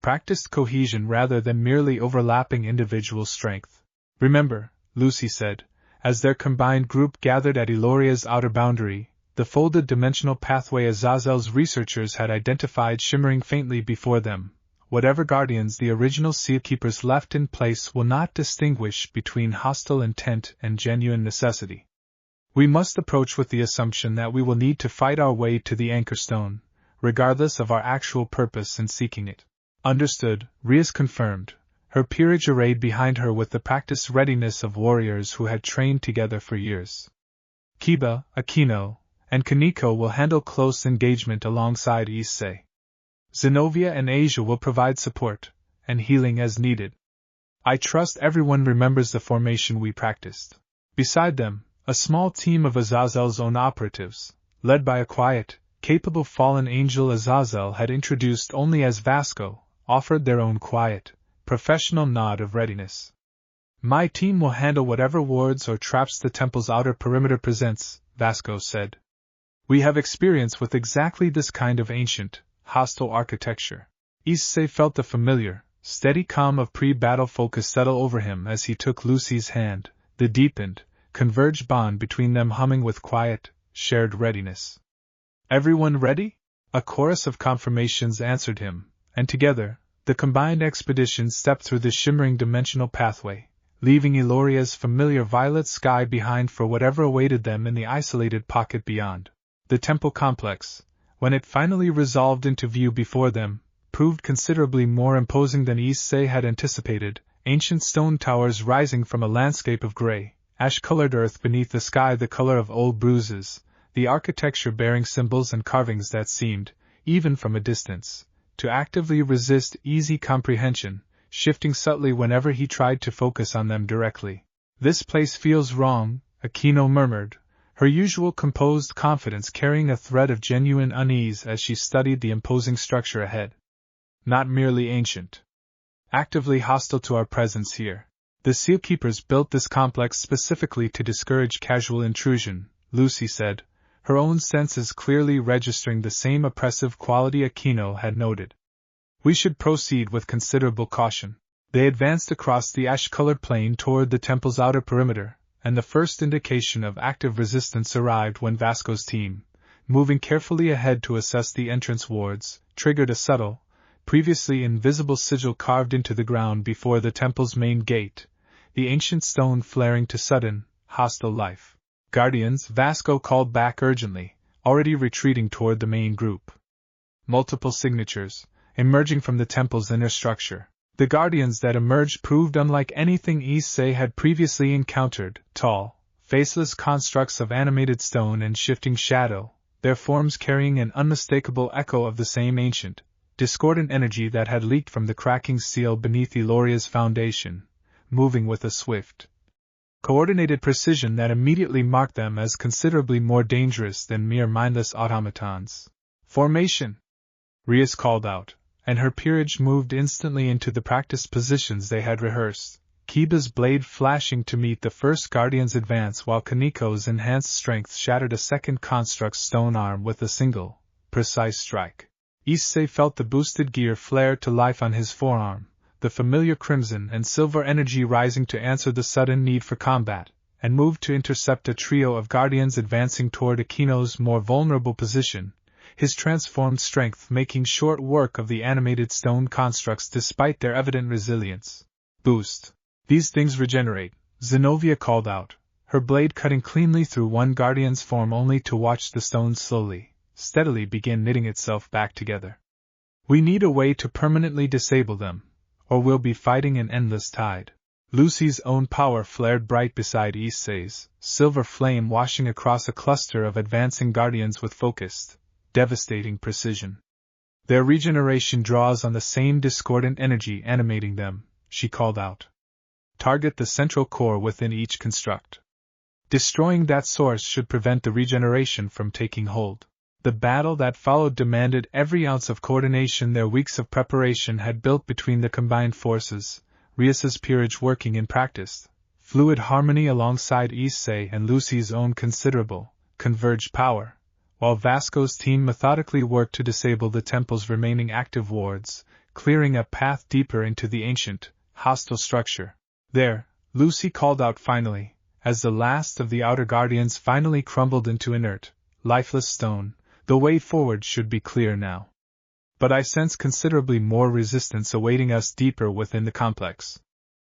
A: practiced cohesion rather than merely overlapping individual strength. Remember, Lucie said, as their combined group gathered at Eloria's outer boundary, the folded dimensional pathway Azazel's researchers had identified shimmering faintly before them. Whatever guardians the original sealkeepers left in place will not distinguish between hostile intent and genuine necessity. We must approach with the assumption that we will need to fight our way to the anchor stone, regardless of our actual purpose in seeking it. Understood, Rias confirmed, her peerage arrayed behind her with the practiced readiness of warriors who had trained together for years. Kiba, Aquino, and Kaneko will handle close engagement alongside Issei. Zenobia and Asia will provide support, and healing as needed. I trust everyone remembers the formation we practiced. Beside them, a small team of Azazel's own operatives, led by a quiet, capable fallen angel Azazel had introduced only as Vasco, offered their own quiet, professional nod of readiness. My team will handle whatever wards or traps the temple's outer perimeter presents, Vasco said. We have experience with exactly this kind of ancient, hostile architecture. Issei felt the familiar, steady calm of pre-battle focus settle over him as he took Lucie's hand, the deepened, converged bond between them humming with quiet, shared readiness. Everyone ready? A chorus of confirmations answered him, and together, the combined expedition stepped through the shimmering dimensional pathway, leaving Eloria's familiar violet sky behind for whatever awaited them in the isolated pocket beyond. The temple complex, when it finally resolved into view before them, proved considerably more imposing than Issei had anticipated, ancient stone towers rising from a landscape of gray, ash-colored earth beneath the sky the color of old bruises, the architecture bearing symbols and carvings that seemed, even from a distance, to actively resist easy comprehension, shifting subtly whenever he tried to focus on them directly. This place feels wrong, Aquino murmured, her usual composed confidence carrying a thread of genuine unease as she studied the imposing structure ahead. Not merely ancient. Actively hostile to our presence here. The Sealkeepers built this complex specifically to discourage casual intrusion, Lucie said, her own senses clearly registering the same oppressive quality Aquino had noted. We should proceed with considerable caution. They advanced across the ash-colored plain toward the temple's outer perimeter, and the first indication of active resistance arrived when Vasco's team, moving carefully ahead to assess the entrance wards, triggered a subtle, previously invisible sigil carved into the ground before the temple's main gate, the ancient stone flaring to sudden, hostile life. Guardians, Vasco called back urgently, already retreating toward the main group. Multiple signatures, emerging from the temple's inner structure. The guardians that emerged proved unlike anything Issei had previously encountered, tall, faceless constructs of animated stone and shifting shadow, their forms carrying an unmistakable echo of the same ancient, discordant energy that had leaked from the cracking seal beneath Eloria's foundation, moving with a swift, coordinated precision that immediately marked them as considerably more dangerous than mere mindless automatons. Formation! Rias called out, and her peerage moved instantly into the practiced positions they had rehearsed, Kiba's blade flashing to meet the first Guardian's advance while Kaniko's enhanced strength shattered a second construct's stone arm with a single, precise strike. Issei felt the boosted gear flare to life on his forearm, the familiar crimson and silver energy rising to answer the sudden need for combat, and moved to intercept a trio of Guardians advancing toward Akino's more vulnerable position, his transformed strength making short work of the animated stone constructs despite their evident resilience. Boost. These things regenerate, Zenobia called out, her blade cutting cleanly through one Guardian's form only to watch the stone slowly, steadily begin knitting itself back together. We need a way to permanently disable them, or we'll be fighting an endless tide. Lucie's own power flared bright beside Issei's, silver flame washing across a cluster of advancing Guardians with focused, devastating precision. Their regeneration draws on the same discordant energy animating them, she called out. Target the central core within each construct. Destroying that source should prevent the regeneration from taking hold. The battle that followed demanded every ounce of coordination their weeks of preparation had built between the combined forces, Rias's peerage working in practice, fluid harmony alongside Issei and Lucie's own considerable, converged power, while Vasco's team methodically worked to disable the temple's remaining active wards, clearing a path deeper into the ancient, hostile structure. There, Lucie called out finally, as the last of the outer Guardians finally crumbled into inert, lifeless stone, the way forward should be clear now. But I sense considerably more resistance awaiting us deeper within the complex.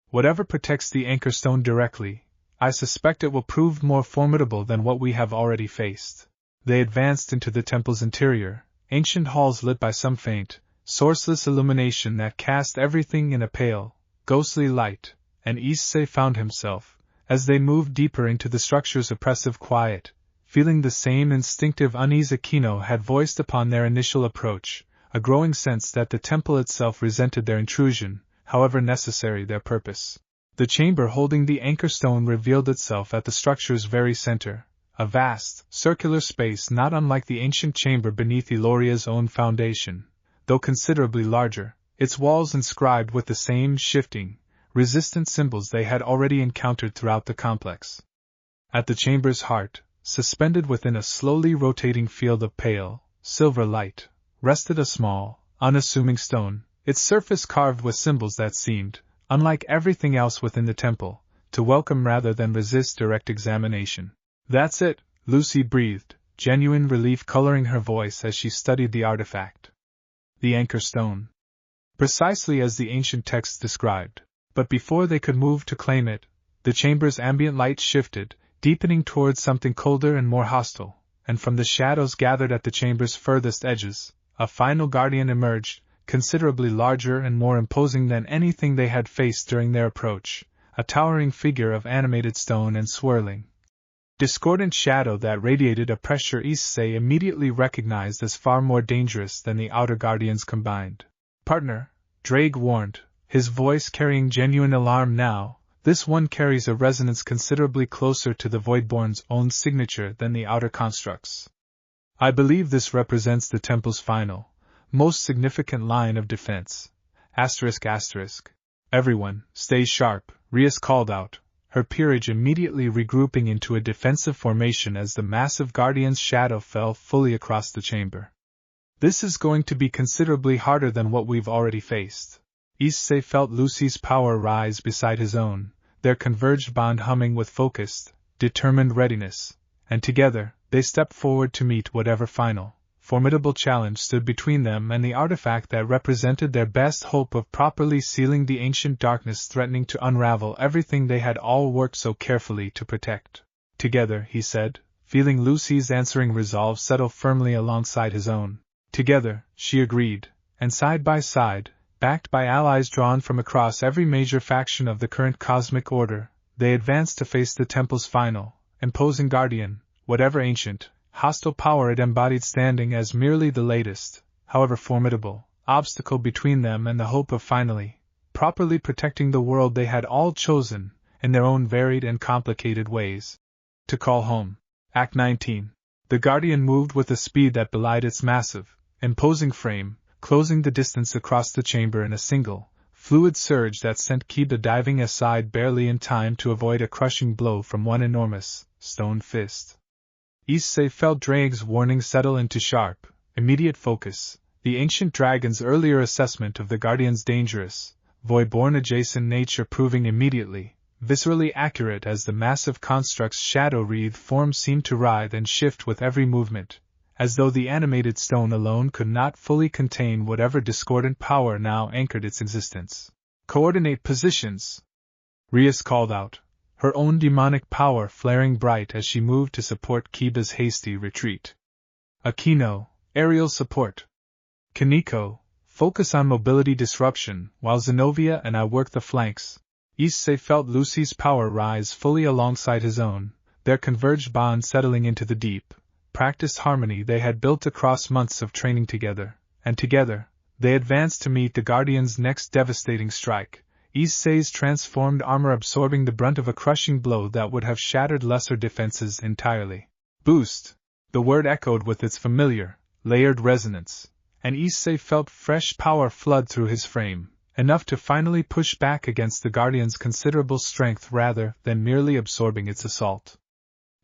A: Whatever protects the anchor stone directly, I suspect it will prove more formidable than what we have already faced. They advanced into the temple's interior, ancient halls lit by some faint, sourceless illumination that cast everything in a pale, ghostly light, and Issei found himself, as they moved deeper into the structure's oppressive quiet, feeling the same instinctive unease Akino had voiced upon their initial approach, a growing sense that the temple itself resented their intrusion, however necessary their purpose. The chamber holding the anchor stone revealed itself at the structure's very center, a vast, circular space not unlike the ancient chamber beneath Iloria's own foundation, though considerably larger, its walls inscribed with the same shifting, resistant symbols they had already encountered throughout the complex. At the chamber's heart, suspended within a slowly rotating field of pale, silver light, rested a small, unassuming stone, its surface carved with symbols that seemed, unlike everything else within the temple, to welcome rather than resist direct examination. That's it, Lucie breathed, genuine relief coloring her voice as she studied the artifact. The anchor stone. Precisely as the ancient text described. But before they could move to claim it, the chamber's ambient light shifted, deepening towards something colder and more hostile, and from the shadows gathered at the chamber's furthest edges, a final Guardian emerged, considerably larger and more imposing than anything they had faced during their approach, a towering figure of animated stone and swirling, discordant shadow that radiated a pressure Issei immediately recognized as far more dangerous than the outer Guardians combined. Partner, Drake warned, his voice carrying genuine alarm now. This one carries a resonance considerably closer to the Voidborn's own signature than the outer constructs. I believe this represents the temple's final, most significant line of defense. ***. Everyone, stay sharp, Rias called out, her peerage immediately regrouping into a defensive formation as the massive Guardian's shadow fell fully across the chamber. This is going to be considerably harder than what we've already faced. Issei felt Lucie's power rise beside his own, their converged bond humming with focused, determined readiness, and together, they stepped forward to meet whatever final, formidable challenge stood between them and the artifact that represented their best hope of properly sealing the ancient darkness threatening to unravel everything they had all worked so carefully to protect. Together, he said, feeling Lucie's answering resolve settle firmly alongside his own. Together, she agreed, and side by side, backed by allies drawn from across every major faction of the current cosmic order, they advanced to face the temple's final, imposing Guardian, whatever ancient, hostile power it embodied standing as merely the latest, however formidable, obstacle between them and the hope of finally, properly protecting the world they had all chosen, in their own varied and complicated ways, to call home. Act 19. The Guardian moved with a speed that belied its massive, imposing frame, closing the distance across the chamber in a single, fluid surge that sent Kiba diving aside barely in time to avoid a crushing blow from one enormous, stone fist. Issei felt Drake's warning settle into sharp, immediate focus, the ancient dragon's earlier assessment of the Guardian's dangerous, void-born adjacent nature proving immediately, viscerally accurate as the massive construct's shadow-wreathed form seemed to writhe and shift with every movement, as though the animated stone alone could not fully contain whatever discordant power now anchored its existence. "Coordinate positions!" Rias called out, her own demonic power flaring bright as she moved to support Kiba's hasty retreat. "Akino, aerial support. Kaneko, focus on mobility disruption, while Zenobia and I work the flanks." Issei felt Lucie's power rise fully alongside his own, their converged bond settling into the deep, practiced harmony they had built across months of training together, and together, they advanced to meet the Guardian's next devastating strike, Issei's transformed armor absorbing the brunt of a crushing blow that would have shattered lesser defenses entirely. Boost! The word echoed with its familiar, layered resonance, and Issei felt fresh power flood through his frame, enough to finally push back against the Guardian's considerable strength rather than merely absorbing its assault.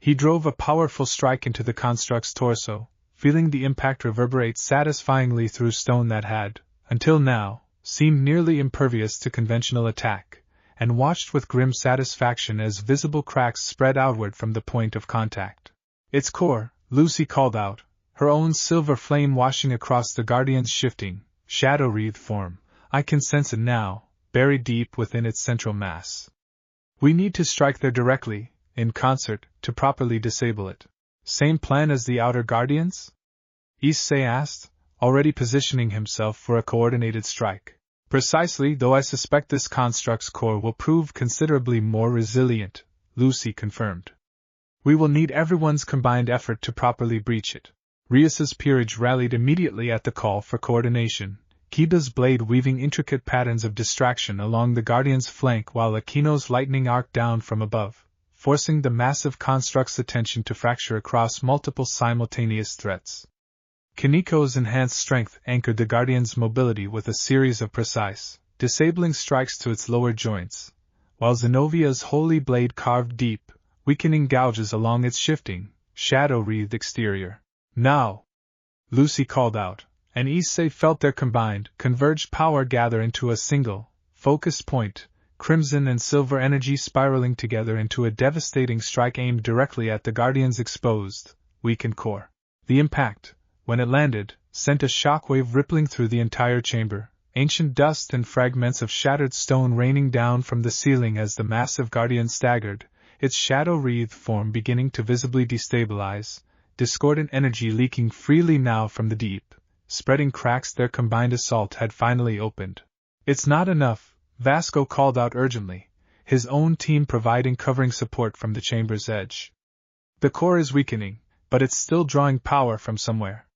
A: He drove a powerful strike into the construct's torso, feeling the impact reverberate satisfyingly through stone that had, until now, seemed nearly impervious to conventional attack, and watched with grim satisfaction as visible cracks spread outward from the point of contact. "Its core," Lucie called out, her own silver flame washing across the Guardian's shifting, shadow-wreathed form. "I can sense it now, buried deep within its central mass. We need to strike there directly, in concert, to properly disable it." "Same plan as the outer Guardians?" Issei asked, already positioning himself for a coordinated strike. "Precisely, though I suspect this construct's core will prove considerably more resilient," Lucie confirmed. "We will need everyone's combined effort to properly breach it." Rias's peerage rallied immediately at the call for coordination, Kiba's blade weaving intricate patterns of distraction along the Guardian's flank while Akino's lightning arced down from above, forcing the massive construct's attention to fracture across multiple simultaneous threats. Kaneko's enhanced strength anchored the Guardian's mobility with a series of precise, disabling strikes to its lower joints, while Zenovia's holy blade carved deep, weakening gouges along its shifting, shadow-wreathed exterior. "Now!" Lucie called out, and Issei felt their combined, converged power gather into a single, focused point, crimson and silver energy spiraling together into a devastating strike aimed directly at the Guardian's exposed, weakened core. The impact, when it landed, sent a shockwave rippling through the entire chamber, ancient dust and fragments of shattered stone raining down from the ceiling as the massive Guardian staggered, its shadow-wreathed form beginning to visibly destabilize, discordant energy leaking freely now from the deep, spreading cracks their combined assault had finally opened. "It's not enough," Vasco called out urgently, his own team providing covering support from the chamber's edge. "The core is weakening, but it's still drawing power from somewhere.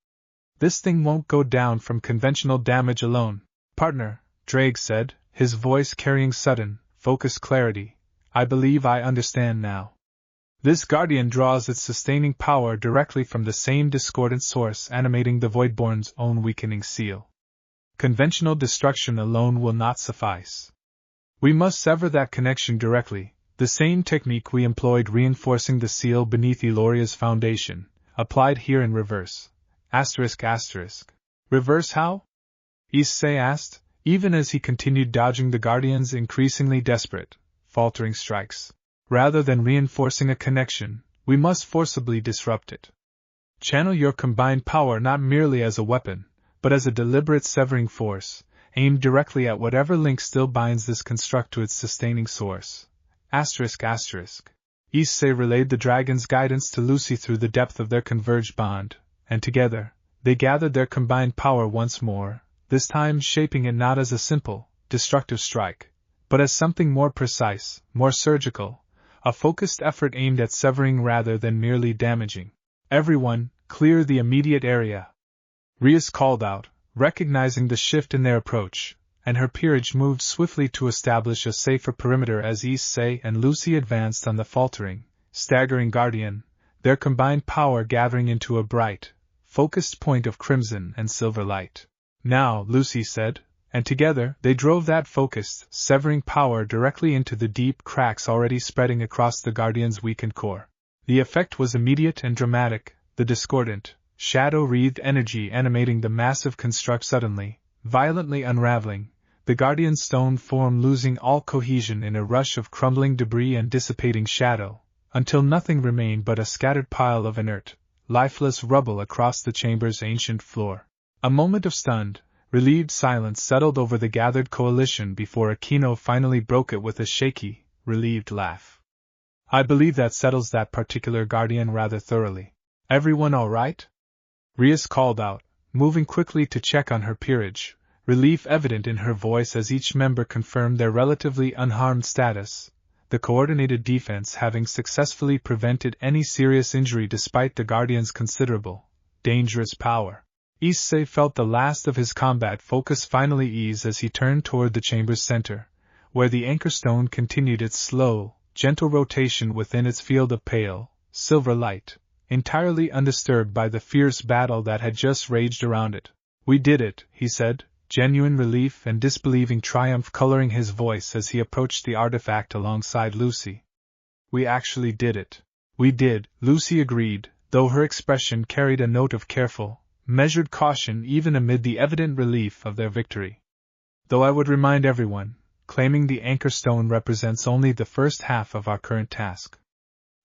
A: This thing won't go down from conventional damage alone." "Partner," Drake said, his voice carrying sudden, focused clarity, "I believe I understand now. This Guardian draws its sustaining power directly from the same discordant source animating the Voidborn's own weakening seal. Conventional destruction alone will not suffice. We must sever that connection directly, the same technique we employed reinforcing the seal beneath Eloria's foundation, applied here in reverse. ***. Reverse how? Issei asked, even as he continued dodging the Guardian's increasingly desperate, faltering strikes. "Rather than reinforcing a connection, we must forcibly disrupt it. Channel your combined power not merely as a weapon, but as a deliberate severing force, aimed directly at whatever link still binds this construct to its sustaining source. ***. Issei relayed the dragon's guidance to Lucie through the depth of their converged bond, and together, they gathered their combined power once more, this time shaping it not as a simple, destructive strike, but as something more precise, more surgical, a focused effort aimed at severing rather than merely damaging. "Everyone, clear the immediate area," Rias called out, recognizing the shift in their approach, and her peerage moved swiftly to establish a safer perimeter as Issei and Lucie advanced on the faltering, staggering Guardian, their combined power gathering into a bright, focused point of crimson and silver light. Now, Lucie said, and together they drove that focused, severing power directly into the deep cracks already spreading across the Guardian's weakened core. The effect was immediate and dramatic, the discordant, shadow-wreathed energy animating the massive construct suddenly, violently unraveling, the Guardian's stone form losing all cohesion in a rush of crumbling debris and dissipating shadow, until nothing remained but a scattered pile of inert, lifeless rubble across the chamber's ancient floor. A moment of stunned, relieved silence settled over the gathered coalition before Aquino finally broke it with a shaky, relieved laugh. I believe that settles that particular Guardian rather thoroughly. Everyone all right? Rias called out, moving quickly to check on her peerage, relief evident in her voice as each member confirmed their relatively unharmed status, the coordinated defense having successfully prevented any serious injury despite the Guardian's considerable, dangerous power. Issei felt the last of his combat focus finally ease as he turned toward the chamber's center, where the anchor stone continued its slow, gentle rotation within its field of pale, silver light, entirely undisturbed by the fierce battle that had just raged around it. We did it, he said, genuine relief and disbelieving triumph coloring his voice as he approached the artifact alongside Lucie. We actually did it. We did, Lucie agreed, though her expression carried a note of careful, measured caution even amid the evident relief of their victory. Though I would remind everyone, claiming the anchor stone represents only the first half of our current task.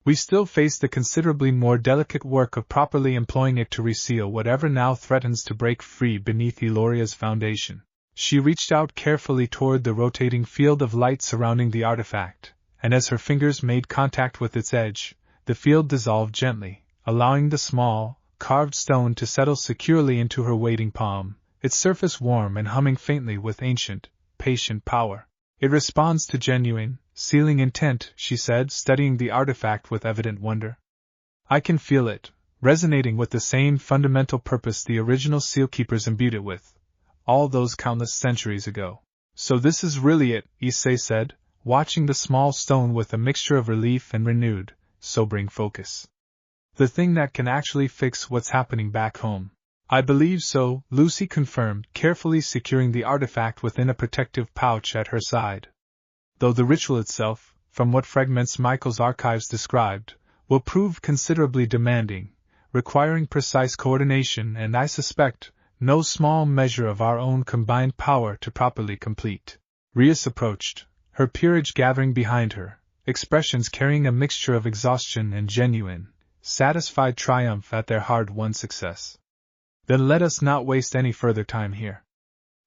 A: We still face the considerably more delicate work of properly employing it to reseal whatever now threatens to break free beneath Euloria's foundation. She reached out carefully toward the rotating field of light surrounding the artifact, and as her fingers made contact with its edge, the field dissolved gently, allowing the small, carved stone to settle securely into her waiting palm, its surface warm and humming faintly with ancient, patient power. It responds to genuine, sealing intent, she said, studying the artifact with evident wonder. I can feel it, resonating with the same fundamental purpose the original sealkeepers imbued it with, all those countless centuries ago. So this is really it, Issei said, watching the small stone with a mixture of relief and renewed, sobering focus. The thing that can actually fix what's happening back home. I believe so, Lucie confirmed, carefully securing the artifact within a protective pouch at her side. Though the ritual itself, from what fragments Michael's archives described, will prove considerably demanding, requiring precise coordination and, I suspect, no small measure of our own combined power to properly complete. Rias approached, her peerage gathering behind her, expressions carrying a mixture of exhaustion and genuine, satisfied triumph at their hard-won success. Then let us not waste any further time here.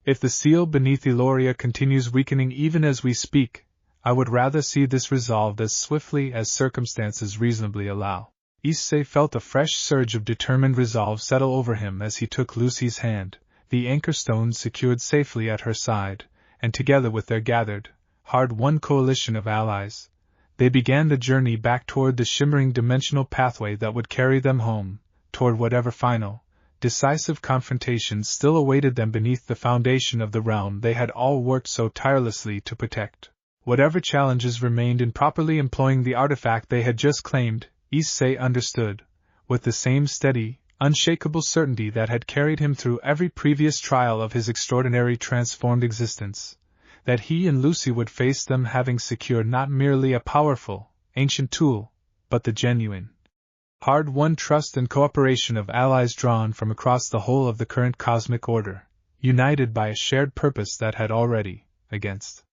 A: If the seal beneath Eloria continues weakening even as we speak, I would rather see this resolved as swiftly as circumstances reasonably allow. Issei felt a fresh surge of determined resolve settle over him as he took Lucie's hand, the anchor stone secured safely at her side, and together with their gathered, hard-won coalition of allies, they began the journey back toward the shimmering dimensional pathway that would carry them home, toward whatever final, decisive confrontations still awaited them beneath the foundation of the realm they had all worked so tirelessly to protect. Whatever challenges remained in properly employing the artifact they had just claimed, Issei understood, with the same steady, unshakable certainty that had carried him through every previous trial of his extraordinary transformed existence, that he and Lucie would face them having secured not merely a powerful, ancient tool, but the genuine, hard-won trust and cooperation of allies drawn from across the whole of the current cosmic order, united by a shared purpose that had already, against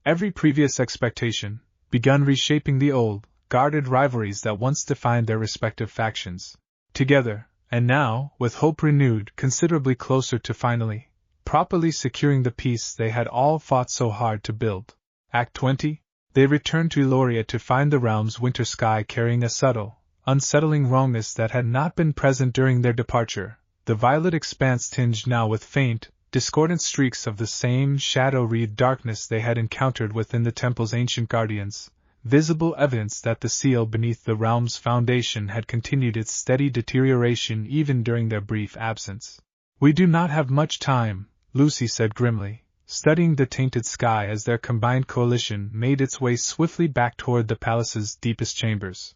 A: every previous expectation, begun reshaping the old, guarded rivalries that once defined their respective factions. Together, and now, with hope renewed, considerably closer to finally, properly securing the peace they had all fought so hard to build. Act 20. They returned to Eloria to find the realm's winter sky carrying a subtle, unsettling wrongness that had not been present during their departure, the violet expanse tinged now with faint, discordant streaks of the same shadow-wreathed darkness they had encountered within the temple's ancient guardians, visible evidence that the seal beneath the realm's foundation had continued its steady deterioration even during their brief absence. We do not have much time, Lucie said grimly, studying the tainted sky as their combined coalition made its way swiftly back toward the palace's deepest chambers.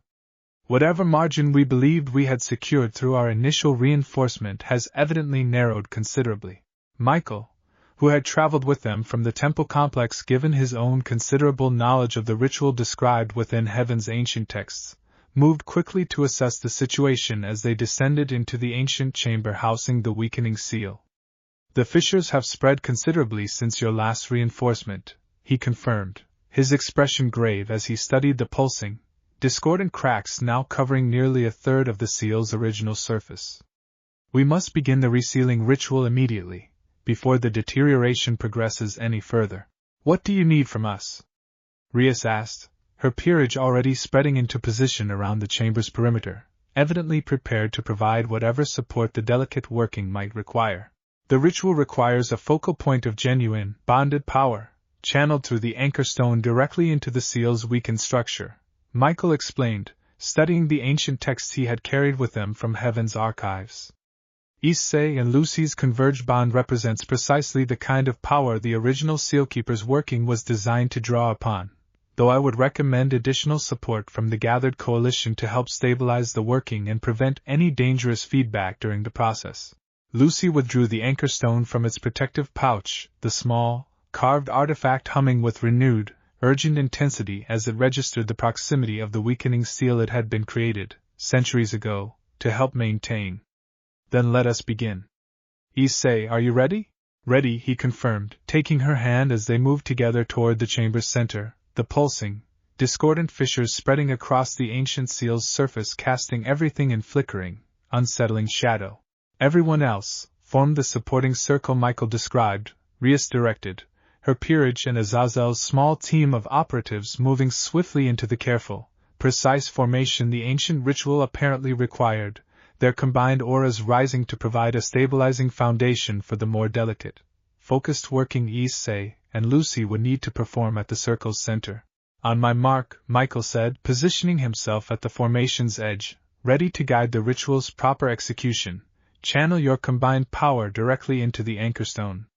A: Whatever margin we believed we had secured through our initial reinforcement has evidently narrowed considerably. Michael, who had traveled with them from the temple complex given his own considerable knowledge of the ritual described within Heaven's ancient texts, moved quickly to assess the situation as they descended into the ancient chamber housing the weakening seal. "The fissures have spread considerably since your last reinforcement," he confirmed, his expression grave as he studied the pulsing, discordant cracks now covering nearly a third of the seal's original surface. "We must begin the resealing ritual immediately, before the deterioration progresses any further." "What do you need from us?" Rias asked, her peerage already spreading into position around the chamber's perimeter, evidently prepared to provide whatever support the delicate working might require. "The ritual requires a focal point of genuine, bonded power, channeled through the anchor stone directly into the seal's weakened structure," Michael explained, studying the ancient texts he had carried with him from Heaven's archives. "Issei and Lucie's converged bond represents precisely the kind of power the original sealkeeper's working was designed to draw upon, though I would recommend additional support from the gathered coalition to help stabilize the working and prevent any dangerous feedback during the process." Lucie withdrew the anchor stone from its protective pouch, the small, carved artifact humming with renewed, urgent intensity as it registered the proximity of the weakening seal it had been created, centuries ago, to help maintain. "Then let us begin. Issei, are you ready?" "Ready," he confirmed, taking her hand as they moved together toward the chamber's center, the pulsing, discordant fissures spreading across the ancient seal's surface casting everything in flickering, unsettling shadow. "Everyone else, formed the supporting circle Michael described," Rias directed, her peerage and Azazel's small team of operatives moving swiftly into the careful, precise formation the ancient ritual apparently required, their combined auras rising to provide a stabilizing foundation for the more delicate, focused working Issei and Lucie would need to perform at the circle's center. "On my mark," Michael said, positioning himself at the formation's edge, ready to guide the ritual's proper execution. "Channel your combined power directly into the anchor stone.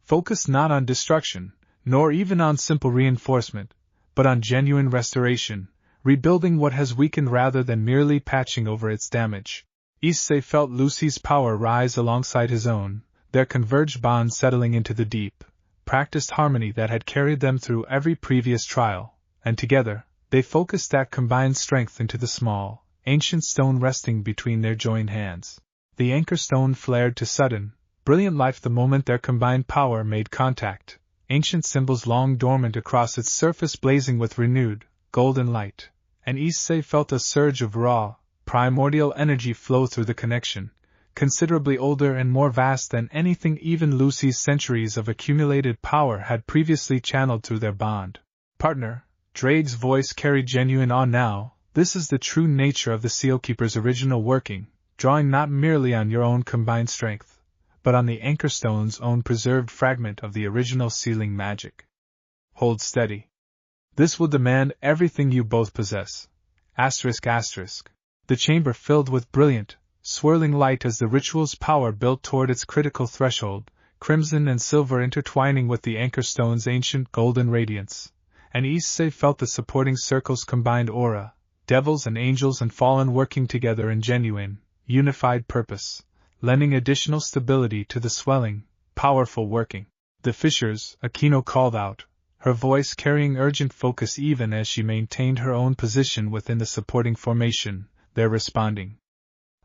A: Focus not on destruction, nor even on simple reinforcement, but on genuine restoration, rebuilding what has weakened rather than merely patching over its damage." Issei felt Lucie's power rise alongside his own, their converged bond settling into the deep, practiced harmony that had carried them through every previous trial, and together, they focused that combined strength into the small, ancient stone resting between their joined hands. The anchor stone flared to sudden, brilliant life the moment their combined power made contact, ancient symbols long dormant across its surface blazing with renewed, golden light, and Issei felt a surge of raw, primordial energy flow through the connection, considerably older and more vast than anything even Lucie's centuries of accumulated power had previously channeled through their bond. "Partner," Drake's voice carried genuine awe now, "this is the true nature of the Sealkeeper's original working, drawing not merely on your own combined strength, but on the anchor stone's own preserved fragment of the original sealing magic. Hold steady. This will demand everything you both possess. ****. The chamber filled with brilliant, swirling light as the ritual's power built toward its critical threshold, crimson and silver intertwining with the anchor stone's ancient golden radiance, and Issei felt the supporting circle's combined aura, devils and angels and fallen working together in genuine, unified purpose, lending additional stability to the swelling, powerful working. "The fissures," Aquino called out, her voice carrying urgent focus even as she maintained her own position within the supporting formation, "they're responding.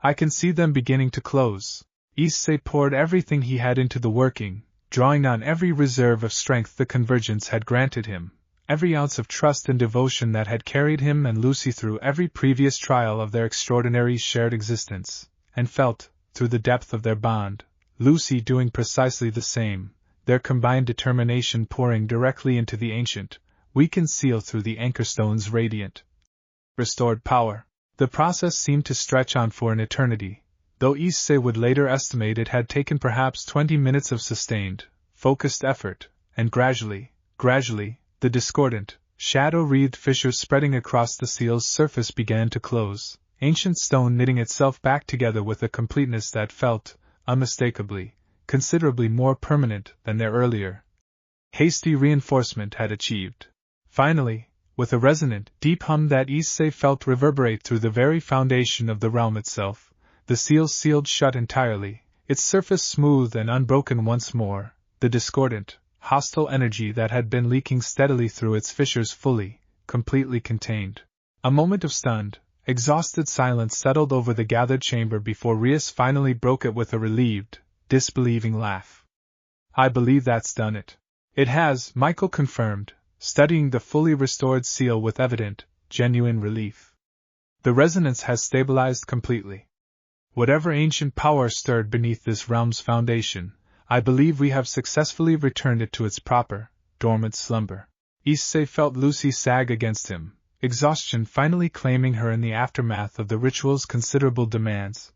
A: I can see them beginning to close." Issei poured everything he had into the working, drawing on every reserve of strength the convergence had granted him, every ounce of trust and devotion that had carried him and Lucie through every previous trial of their extraordinary shared existence, and felt, through the depth of their bond, Lucie doing precisely the same, their combined determination pouring directly into the ancient, weakened seal through the anchor stone's radiant, restored power. The process seemed to stretch on for an eternity, though Issei would later estimate it had taken perhaps 20 minutes of sustained, focused effort, and gradually, the discordant, shadow-wreathed fissures spreading across the seal's surface began to close, ancient stone knitting itself back together with a completeness that felt, unmistakably, considerably more permanent than their earlier, hasty reinforcement had achieved. Finally, with a resonant, deep hum that Issei felt reverberate through the very foundation of the realm itself, the seal sealed shut entirely, its surface smooth and unbroken once more, the discordant, hostile energy that had been leaking steadily through its fissures completely contained. A moment of stunned, exhausted silence settled over the gathered chamber before Rias finally broke it with a relieved, disbelieving laugh. I believe that's done it. It has, Michael confirmed, studying the fully restored seal with evident, genuine relief. The resonance has stabilized completely. Whatever ancient power stirred beneath this realm's foundation, I believe we have successfully returned it to its proper, dormant slumber. Issei felt Lucie sag against him, exhaustion finally claiming her in the aftermath of the ritual's considerable demands,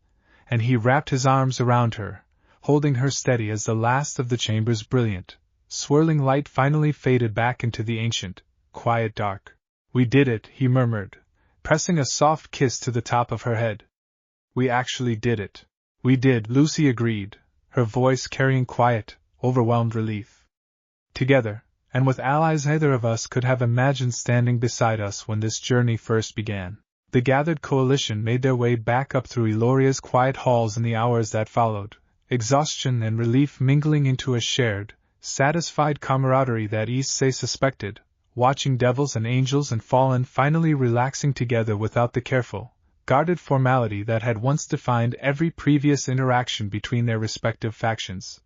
A: and he wrapped his arms around her, holding her steady as the last of the chamber's brilliant, swirling light finally faded back into the ancient, quiet dark. We did it, he murmured, pressing a soft kiss to the top of her head. We actually did it. We did, Lucie agreed, her voice carrying quiet, overwhelmed relief. Together, and with allies neither of us could have imagined standing beside us when this journey first began, the gathered coalition made their way back up through Eloria's quiet halls in the hours that followed, exhaustion and relief mingling into a shared, satisfied camaraderie that Issei suspected, watching devils and angels and fallen finally relaxing together without the careful, guarded formality that had once defined every previous interaction between their respective factions.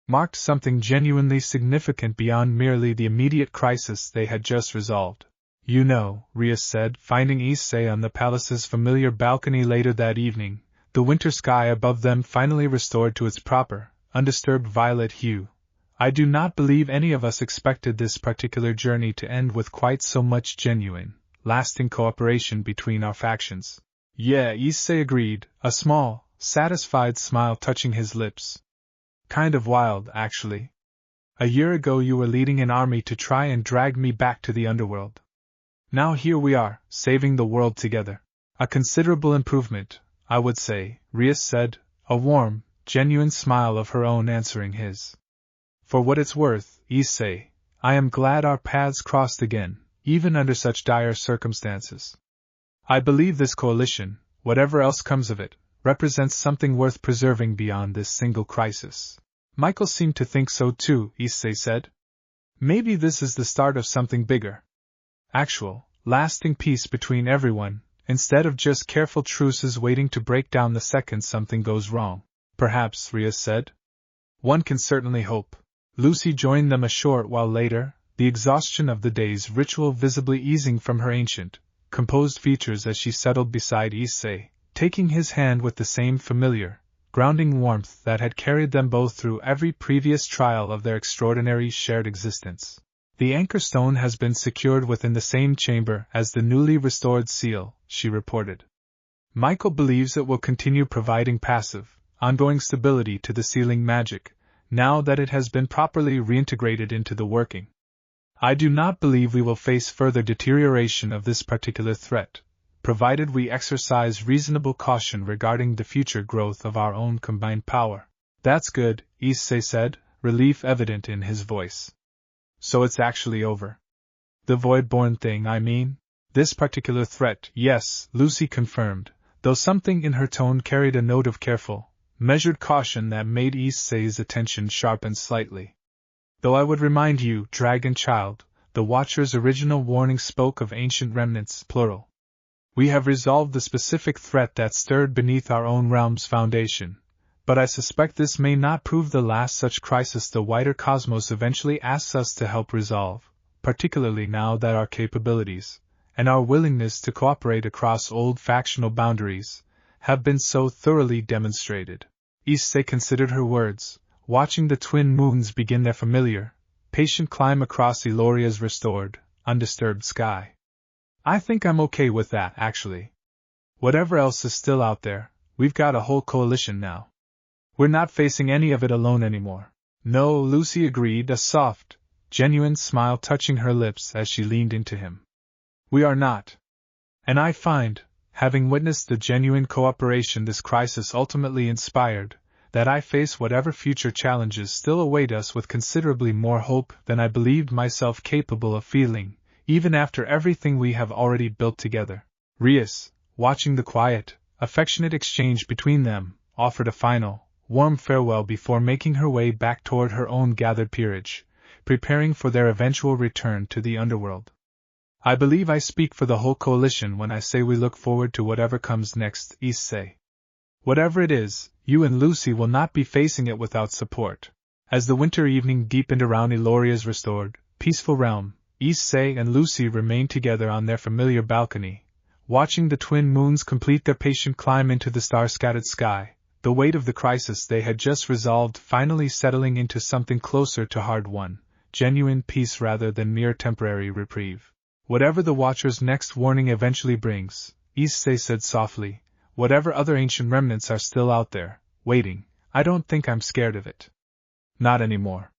A: Marked something genuinely significant beyond merely the immediate crisis they had just resolved. You know, Rias said, finding Issei on the palace's familiar balcony later that evening, the winter sky above them finally restored to its proper, undisturbed violet hue. I do not believe any of us expected this particular journey to end with quite so much genuine, lasting cooperation between our factions. Yeah, Issei agreed, a small, satisfied smile touching his lips. Kind of wild, actually. A year ago you were leading an army to try and drag me back to the Underworld. Now here we are, saving the world together. A considerable improvement, I would say, Rias said, a warm, genuine smile of her own answering his. For what it's worth, Issei, I am glad our paths crossed again, even under such dire circumstances. I believe this coalition, whatever else comes of it, represents something worth preserving beyond this single crisis. Michael seemed to think so too, Issei said. Maybe this is the start of something bigger. Actual, lasting peace between everyone, instead of just careful truces waiting to break down the second something goes wrong. Perhaps, Rias said. One can certainly hope. Lucie joined them a short while later, the exhaustion of the day's ritual visibly easing from her ancient, composed features as she settled beside Issei, taking his hand with the same familiar, grounding warmth that had carried them both through every previous trial of their extraordinary shared existence. The anchor stone has been secured within the same chamber as the newly restored seal, she reported. Michael believes it will continue providing passive, ongoing stability to the sealing magic, now that it has been properly reintegrated into the working. I do not believe we will face further deterioration of this particular threat, provided we exercise reasonable caution regarding the future growth of our own combined power. That's good, Issei said, relief evident in his voice. So it's actually over. The void-born thing, I mean? This particular threat, yes, Lucie confirmed, though something in her tone carried a note of careful, measured caution that made Issei's attention sharpen slightly. Though I would remind you, Dragon Child, the Watcher's original warning spoke of ancient remnants, plural. We have resolved the specific threat that stirred beneath our own realm's foundation, but I suspect this may not prove the last such crisis the wider cosmos eventually asks us to help resolve, particularly now that our capabilities, and our willingness to cooperate across old factional boundaries, have been so thoroughly demonstrated. Issei considered her words, watching the twin moons begin their familiar, patient climb across Eloria's restored, undisturbed sky. I think I'm okay with that, actually. Whatever else is still out there, we've got a whole coalition now. We're not facing any of it alone anymore. No, Lucie agreed, a soft, genuine smile touching her lips as she leaned into him. We are not. And I find, having witnessed the genuine cooperation this crisis ultimately inspired, that I face whatever future challenges still await us with considerably more hope than I believed myself capable of feeling, even after everything we have already built together. Rias, watching the quiet, affectionate exchange between them, offered a final, warm farewell before making her way back toward her own gathered peerage, preparing for their eventual return to the Underworld. I believe I speak for the whole coalition when I say we look forward to whatever comes next, Issei. Whatever it is, you and Lucie will not be facing it without support. As the winter evening deepened around Illoria's restored, peaceful realm, Issei and Lucie remained together on their familiar balcony, watching the twin moons complete their patient climb into the star-scattered sky, the weight of the crisis they had just resolved finally settling into something closer to hard-won, genuine peace rather than mere temporary reprieve. Whatever the Watcher's next warning eventually brings, Issei said softly, whatever other ancient remnants are still out there, waiting, I don't think I'm scared of it. Not anymore.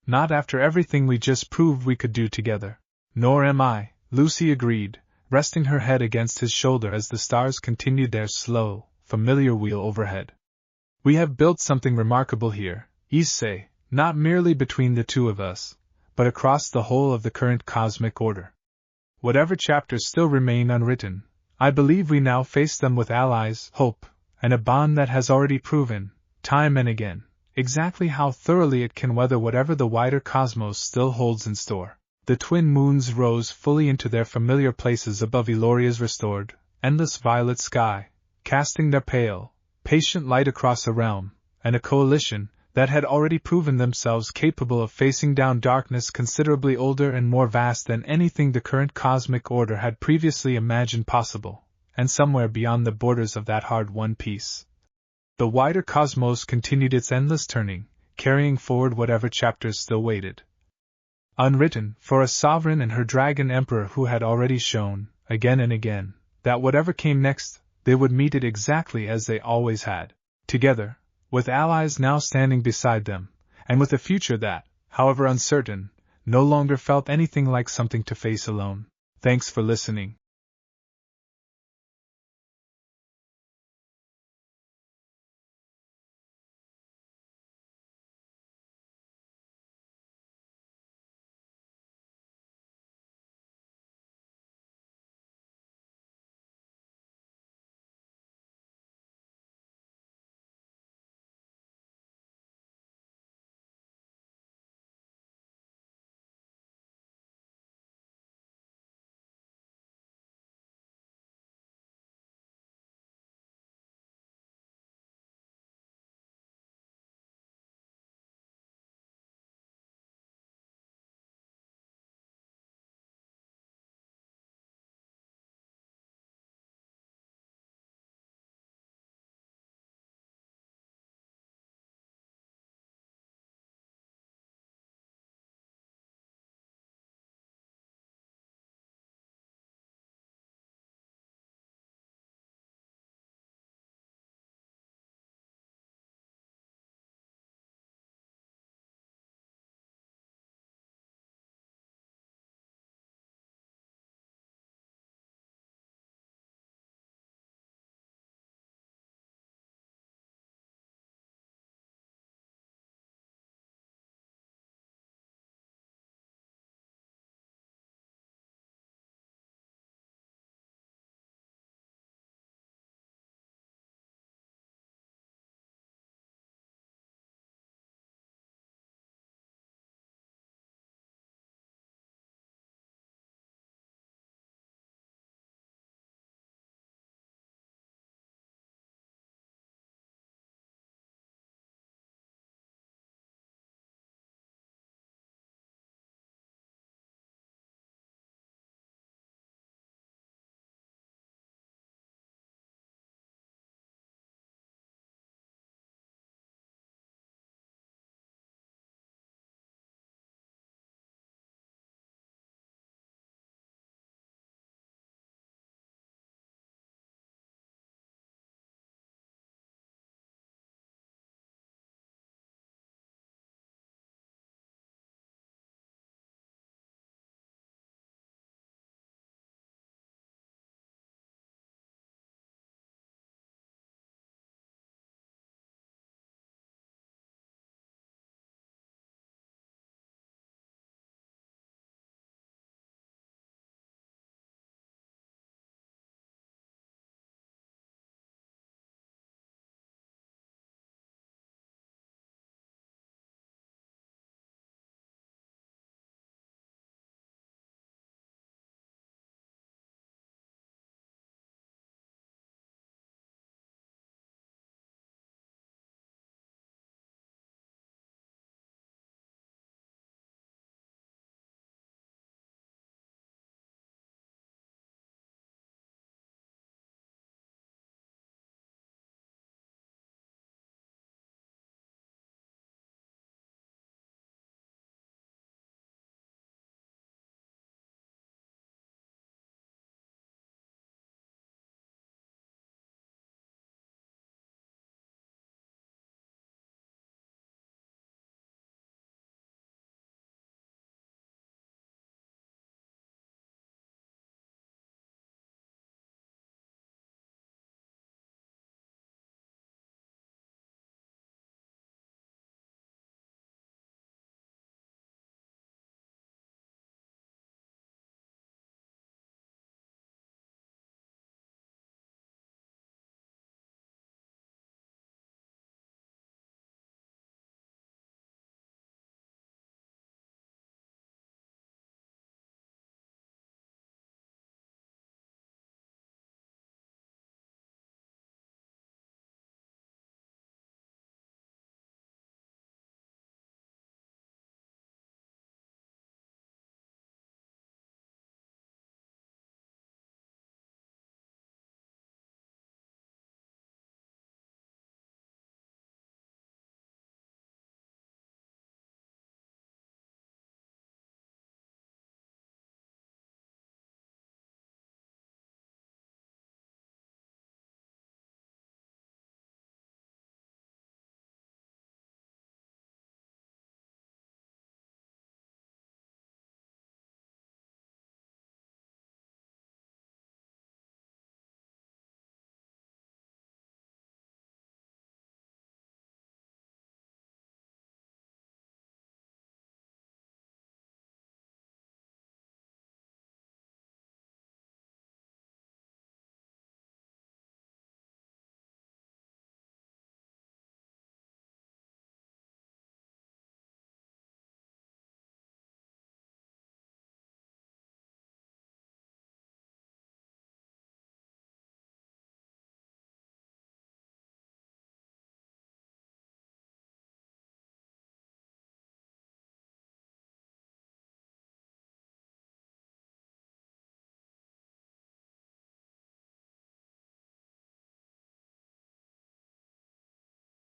A: Not after everything we just proved we could do together. Nor am I, Lucie agreed, resting her head against his shoulder as the stars continued their slow, familiar wheel overhead. We have built something remarkable here, Issei, not merely between the two of us, but across the whole of the current cosmic order. Whatever chapters still remain unwritten, I believe we now face them with allies, hope, and a bond that has already proven, time and again, exactly how thoroughly it can weather whatever the wider cosmos still holds in store. The twin moons rose fully into their familiar places above Illoria's restored, endless violet sky, casting their pale, patient light across a realm, and a coalition that had already proven themselves capable of facing down darkness considerably older and more vast than anything the current cosmic order had previously imagined possible, and somewhere beyond the borders of that hard-won peace. The wider cosmos continued its endless turning, carrying forward whatever chapters still waited. Unwritten, for a sovereign and her dragon emperor who had already shown, again and again, that whatever came next, they would meet it exactly as they always had, together, with allies now standing beside them, and with a future that, however uncertain, no longer felt anything like something to face alone. Thanks for listening.